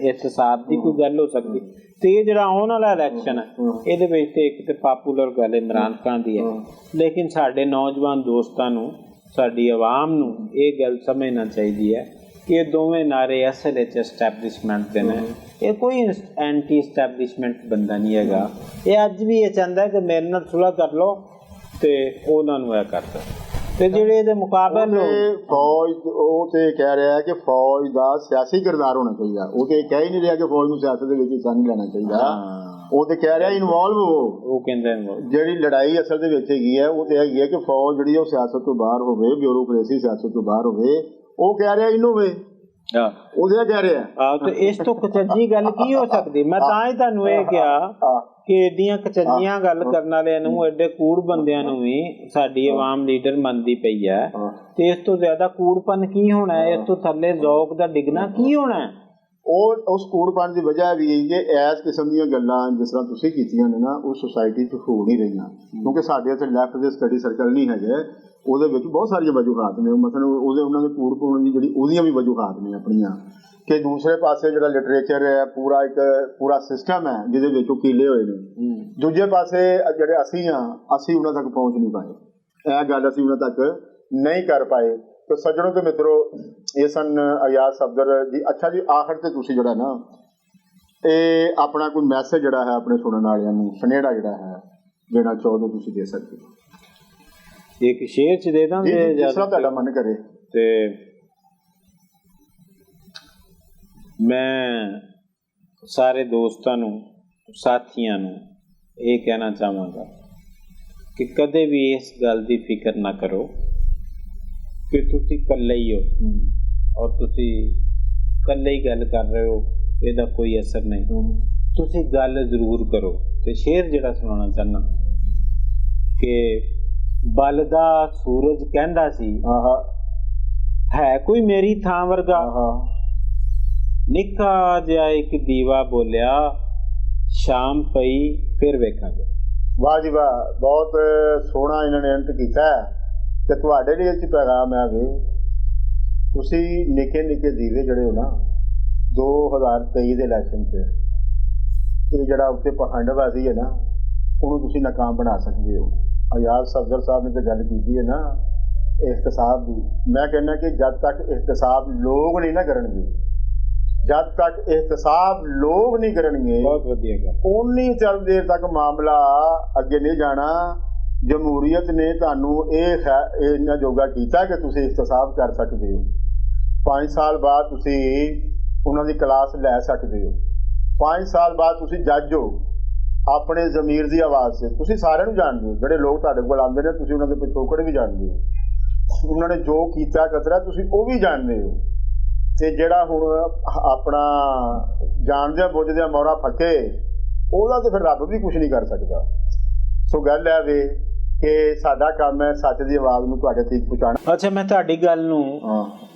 ਇਹਤਸਾਬ ਦੀ ਕੋਈ ਗੱਲ ਹੋ ਸਕਦੀ। ਤੇ ਇਹ ਜਿਹੜਾ ਆਉਣ ਵਾਲਾ ਇਲੈਕਸ਼ਨ ਹੈ, ਇਹਦੇ ਵਿੱਚ ਤੇ ਇੱਕ ਤੇ ਪਾਪੂਲਰ ਗੱਲ ਇਮਰਾਨ ਖਾਨ ਦੀ ਹੈ, ਲੇਕਿਨ ਸਾਡੇ ਨੌਜਵਾਨ ਦੋਸਤਾਂ ਨੂੰ, ਸਾਡੀ ਆਵਾਮ ਨੂੰ ਇਹ ਗੱਲ ਸਮਝਣਾ ਚਾਹੀਦੀ ਹੈ ਕਿ ਇਹ ਦੋਵੇਂ ਨਾਰੇ ਅਸਲ ਵਿੱਚ ਐਸਟੈਬਲਿਸ਼ਮੈਂਟ ਦੇ ਨੇ। ਇਹ ਕੋਈ ਐਂਟੀ ਐਸਟੈਬਲਿਸ਼ਮੈਂਟ ਬੰਦਾ ਨਹੀਂ ਹੈਗਾ। ਇਹ ਅੱਜ ਵੀ ਇਹ ਚਾਹੁੰਦਾ ਕਿ ਮੇਰੇ ਨਾਲ ਸੁਲ੍ਹਾ ਕਰ ਲਓ ਤੇ ਉਹਨਾਂ ਨੂੰ ਇਹ ਕਰ ਦਿਓ। ਤੇ ਜਿਹੜੇ ਇਹਦੇ ਮੁਕਾਬਲੇ ਫੌਜ, ਉਹ ਤੇ ਕਹਿ ਰਿਹਾ ਕਿ ਫੌਜ ਦਾ ਸਿਆਸੀ ਕਿਰਦਾਰ ਹੋਣਾ ਚਾਹੀਦਾ। ਉਹ ਤੇ ਕਹਿ ਹੀ ਨਹੀਂ ਰਿਹਾ ਕਿ ਫੌਜ ਨੂੰ ਸਿਆਸਤ ਦੇ ਵਿੱਚ ਹਿੱਸਾ ਨਹੀਂ ਲੈਣਾ ਚਾਹੀਦਾ। ਉਹ ਤੇ ਕਹਿ ਰਿਹਾ ਇਨਵੋਲਵ ਹੋ। ਉਹ ਕਹਿੰਦਾ ਜਿਹੜੀ ਲੜਾਈ ਅਸਲ ਦੇ ਵਿੱਚ ਹੈਗੀ ਹੈ, ਉਹ ਤੇ ਹੈਗੀ ਹੈ ਕਿ ਫੌਜ ਜਿਹੜੀ ਉਹ ਸਿਆਸਤ ਤੋਂ ਬਾਹਰ ਹੋਵੇ, ਬਿਊਰੋਕ੍ਰੇਸੀ ਸਿਆਸਤ ਤੋਂ ਬਾਹਰ ਹੋਵੇ। ਉਹ ਕਹਿ ਰਿਹਾ ਇਹਨੂੰ ਵੇ ਉਹਦੇ ਕਹਿ ਰਿਹਾ। ਤੇ ਇਸ ਤੋਂ ਕਚੱਜੀ ਗੱਲ ਕੀ ਹੋ ਸਕਦੀ? ਮੈਂ ਤਾਂ ਹੀ ਤੁਹਾਨੂੰ ਇਹ ਕਿਹਾ ਕਿ ਏਡੀਆਂ ਕਚੱਜੀਆਂ ਗੱਲ ਕਰਨ ਵਾਲਿਆਂ ਨੂੰ, ਐਡੇ ਕੂੜ ਬੰਦਿਆਂ ਨੂੰ ਵੀ ਸਾਡੀ ਆਵਾਮ ਲੀਡਰ ਮੰਨਦੀ ਪਈ ਹੈ। ਤੇ ਇਸ ਤੋਂ ਜ਼ਿਆਦਾ ਕੂੜਪਨ ਕੀ ਹੋਣਾ ਹੈ? ਇਸ ਤੋਂ ਥੱਲੇ ਜ਼ੌਕ ਦਾ ਡਿੱਗਣਾ ਕੀ ਹੋਣਾ ਹੈ? ਉਹ ਉਸ ਕੂੜਪਨ ਦੀ ਵਜ੍ਹਾ ਵੀ ਹੈ ਕਿ ਇਸ ਕਿਸਮ ਦੀਆਂ ਗੱਲਾਂ ਜਿਸ ਤਰ੍ਹਾਂ ਤੁਸੀਂ ਕੀਤੀਆਂ ਨੇ ਨਾ, ਉਹ ਸੁਸਾਇਟੀ 'ਚ ਹੋ ਨਹੀਂ ਰਹੀਆਂ। ਕਿਉਂਕਿ ਸਾਡੇ ਇੱਥੇ ਲੈਫਟ ਦੇ ਸਟੱਡੀ ਸਰਕਲ ਨਹੀਂ ਹੈਗੇ, ਉਹਦੇ ਵਿੱਚ ਬਹੁਤ ਸਾਰੀਆਂ ਵਜੂਹਾਤ ਨੇ। ਮਤਲਬ ਉਹਨਾਂ ਦੇ ਕੂੜ ਪਾਉਣ ਦੀ ਜਿਹੜੀ ਉਹਦੀਆਂ ਵੀ ਵਜੂਹਾਤ ਨੇ ਆਪਣੀਆਂ। ਕਿ ਦੂਸਰੇ ਪਾਸੇ ਜਿਹੜਾ ਲਿਟਰੇਚਰ ਹੈ, ਪੂਰਾ ਸਿਸਟਮ ਹੈ ਜਿਹਦੇ ਵਿੱਚ ਉਹ ਕੀਲੇ ਹੋਏ ਨੇ। ਦੂਜੇ ਪਾਸੇ ਜਿਹੜੇ ਅਸੀਂ ਉਹਨਾਂ ਤੱਕ ਪਹੁੰਚ ਨਹੀਂ ਪਾਏ। ਇਹ ਗੱਲ ਅਸੀਂ ਉਹਨਾਂ ਤੱਕ नहीं कर पाए। तो सज्जनों ते मित्रों, ये सन अयाज सफदर जी। अच्छा जी, आखिर ते तुसीं जिहड़ा ना ਇਹ अपना कोई मैसेज जिहड़ा है अपने सुनने वालियां नूं सुनेड़ा जिहड़ा है देना चाहो तुसीं दे सकते हो। एक शेर च दे दांगे जिस तरह तुहाडा मन करे। ते मैं सारे दोस्तां नूं साथियां नूं ਇਹ ਕਹਿਣਾ ਚਾਹਾਂਗਾ ਕਿ ਕਦੇ ਵੀ ਇਸ ਗੱਲ ਦੀ ਫਿਕਰ ਨਾ ਕਰੋ ਕਿ ਤੁਸੀਂ ਇਕੱਲੇ ਹੀ ਹੋ ਔਰ ਤੁਸੀਂ ਇਕੱਲੇ ਹੀ ਗੱਲ ਕਰ ਰਹੇ ਹੋ, ਇਹਦਾ ਕੋਈ ਅਸਰ ਨਹੀਂ। ਤੁਸੀਂ ਗੱਲ ਜ਼ਰੂਰ ਕਰੋ। ਤੇ ਸ਼ੇਰ ਜਿਹੜਾ ਸੁਣਾਉਣਾ ਚਾਹੁੰਦਾ ਕਿ ਬਲਦਾ ਸੂਰਜ ਕਹਿੰਦਾ ਸੀ ਹੈ ਕੋਈ ਮੇਰੀ ਥਾਂ ਵਰਗਾ, ਨਿੱਕਾ ਜਿਹਾ ਇੱਕ ਦੀਵਾ ਬੋਲਿਆ ਸ਼ਾਮ ਪਈ ਫਿਰ ਵੇਖਾਂਗੇ। वाह जी वाह, बहुत सोहना इन्होंने अंत किया ते तुहाडे लिए इह पैगाम है भी तुसी निके निके दीवे जड़े हो ना 2023 ਦੇ ਇਲੈਕਸ਼ਨ 'ਚ ਇਹ ਜਿਹੜਾ ਉੱਤੇ ਪਖੰਡਬਾਜ਼ੀ ਹੈ ਨਾ ਉਹਨੂੰ ਤੁਸੀਂ ਨਾਕਾਮ ਬਣਾ ਸਕਦੇ ਹੋ। ਅਯਾਜ਼ ਸਫਦਰ ਸਾਹਿਬ ਨੇ ਤਾਂ ਗੱਲ ਕੀਤੀ ਹੈ ਨਾ ਇਹਤਸਾਬ ਦੀ। ਮੈਂ ਕਹਿੰਦਾ ਕਿ ਜਦ ਤੱਕ ਇਹਤਸਾਬ ਲੋਕ ਨਹੀਂ ਨਾ ਕਰਨਗੇ, जब तक एहतसाब लोग नहीं करेंगे, बहुत वधिया गल, उन्नी चल देर तक मामला अगे नहीं जाना। जमहूरीयत ने तुहानू इन्ना जोगा किया कि तुसीं एहतसाब कर सकते हो। 5 साल बाद तुसीं उन्हां दी क्लास लै सकते हो। 5 साल बाद तुसीं जज हो अपने ज़मीर की आवाज़ से। तुसीं सारिआं नूं जाणदे हो, जिहड़े लोग तुहाडे कोल आउंदे ने तुसीं उन्हां दे पिछोकड़ भी जाणदे हो, उन्हां ने जो कीता कतरा तुसीं वो भी जाणदे हो। ਤੇ ਜਿਹੜਾ ਹੁਣ ਆਪਣਾ ਜਾਣਦਿਆਂ ਬੁੱਝਦਿਆਂ ਮੋਹਰਾ ਫੱਕੇ ਉਹਦਾ ਤੇ ਫਿਰ ਰੱਬ ਵੀ ਕੁਝ ਨਹੀਂ ਕਰ ਸਕਦਾ। ਸੋ ਗੱਲ ਹੈ ਵੇ ਕਿ ਸਾਡਾ ਕੰਮ ਹੈ ਸੱਚ ਦੀ ਆਵਾਜ਼ ਨੂੰ ਤੁਹਾਡੇ ਤੱਕ ਪਹੁੰਚਾਉਣਾ। ਅੱਛਾ, ਮੈਂ ਤੁਹਾਡੀ ਗੱਲ ਨੂੰ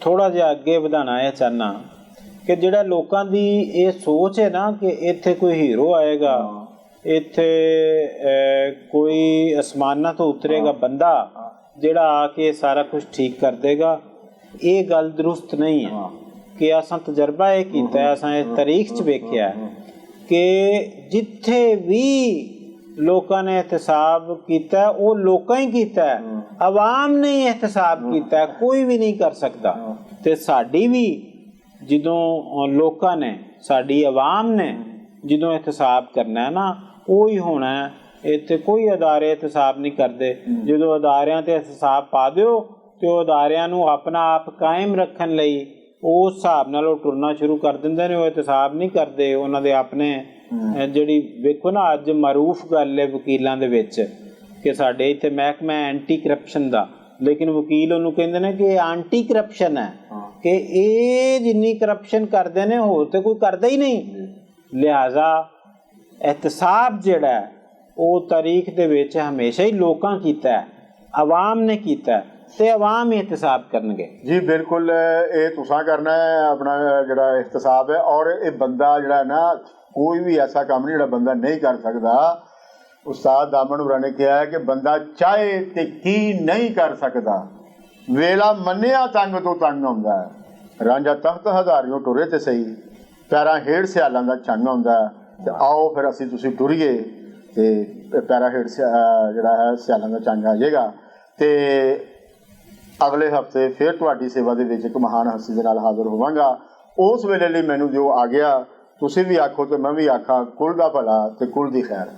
ਥੋੜਾ ਜਿਹਾ ਅੱਗੇ ਵਧਾਉਣਾ ਇਹ ਚਾਹਨਾ ਕਿ ਜਿਹੜਾ ਲੋਕਾਂ ਦੀ ਇਹ ਸੋਚ ਹੈ ਨਾ ਕਿ ਇੱਥੇ ਕੋਈ ਹੀਰੋ ਆਏਗਾ, ਇੱਥੇ ਕੋਈ ਅਸਮਾਨਾਂ ਤੋਂ ਉਤਰੇਗਾ ਬੰਦਾ ਜਿਹੜਾ ਆ ਕੇ ਸਾਰਾ ਕੁਝ ਠੀਕ ਕਰ ਦੇਗਾ, ਇਹ ਗੱਲ ਦਰੁਸਤ ਨਹੀਂ ਹੈ। ਕਿ ਅਸਾਂ ਤਜਰਬਾ ਇਹ ਕੀਤਾ, ਅਸਾਂ ਇਸ ਤਾਰੀਖ 'ਚ ਵੇਖਿਆ ਕਿ ਜਿੱਥੇ ਵੀ ਲੋਕਾਂ ਨੇ ਇਹਤਸਾਬ ਕੀਤਾ ਉਹ ਲੋਕਾਂ ਹੀ ਕੀਤਾ, ਆਵਾਮ ਨੇ ਇਹਤਸਾਬ ਕੀਤਾ, ਕੋਈ ਵੀ ਨਹੀਂ ਕਰ ਸਕਦਾ। ਤੇ ਸਾਡੀ ਵੀ ਜਦੋਂ ਲੋਕਾਂ ਨੇ, ਸਾਡੀ ਆਵਾਮ ਨੇ ਜਦੋਂ ਇਹਤਸਾਬ ਕਰਨਾ ਹੈ ਨਾ ਉਹ ਹੀ ਹੋਣਾ। ਇੱਥੇ ਕੋਈ ਅਦਾਰੇ ਇਹਤਸਾਬ ਨਹੀਂ ਕਰਦੇ। ਜਦੋਂ ਅਦਾਰਿਆਂ ਤੇ ਇਹਤਸਾਬ ਪਾ ਦਿਓ ਤੇ ਉਹ ਅਦਾਰਿਆਂ ਨੂੰ ਆਪਣਾ ਆਪ ਕਾਇਮ ਰੱਖਣ ਲਈ ਉਸ ਹਿਸਾਬ ਨਾਲ ਉਹ ਟੁਰਨਾ ਸ਼ੁਰੂ ਕਰ ਦਿੰਦੇ ਨੇ। ਉਹ ਇਹਤਸਾਬ ਨਹੀਂ ਕਰਦੇ ਉਹਨਾਂ ਦੇ ਆਪਣੇ। ਜਿਹੜੀ ਵੇਖੋ ਨਾ ਅੱਜ ਮਰੂਫ ਗੱਲ ਹੈ ਵਕੀਲਾਂ ਦੇ ਵਿੱਚ ਕਿ ਸਾਡੇ ਇੱਥੇ ਮਹਿਕਮਾ ਐਂਟੀ ਕਰਪਸ਼ਨ ਦਾ, ਲੇਕਿਨ ਵਕੀਲ ਉਹਨੂੰ ਕਹਿੰਦੇ ਨੇ ਕਿ ਐਂਟੀ ਕਰਪਸ਼ਨ ਹੈ, ਕਿ ਇਹ ਜਿੰਨੀ ਕਰਪਸ਼ਨ ਕਰਦੇ ਨੇ ਹੋਰ ਤੇ ਕੋਈ ਕਰਦਾ ਹੀ ਨਹੀਂ। ਲਿਹਾਜ਼ਾ ਇਹਤਸਾਬ ਜਿਹੜਾ ਉਹ ਤਾਰੀਖ ਦੇ ਵਿੱਚ ਹਮੇਸ਼ਾ ਹੀ ਲੋਕਾਂ ਕੀਤਾ ਹੈ, ਆਵਾਮ ਨੇ ਕੀਤਾ ਤੇ ਆਵਾਮ एहतसाब करनगे। जी बिल्कुल, ये तुसा करना है अपना जिहड़ा एहतसाब है। और ये बंदा जिहड़ा ना कोई भी ऐसा काम नहीं जिहड़ा बंदा नहीं कर सकता। उस्ताद दामन हुरां ने कहा है कि बंदा चाहे ते की नहीं कर सकता, वेला मन्निया तंग तो तंग हुंदा है। रांझा तख्त हज़ारियों टुरे ते सही, पैरां हेड़ सियालां दा चंग हुंदा है। ते आओ फिर असीं तुसीं टुरीए ते पैरां हेड़ जिहड़ा है सियालां दा चंग आ जाएगा। ते अगले हफ्ते फिर तुहाडी सेवा दे विच एक महान हस्ती दे नाल हाज़र होवांगा। उस वेले लई मैनूं जो आ गया, तुसीं भी आखो ते मैं भी आखां, कुल दा भला ते कुल दी खैर।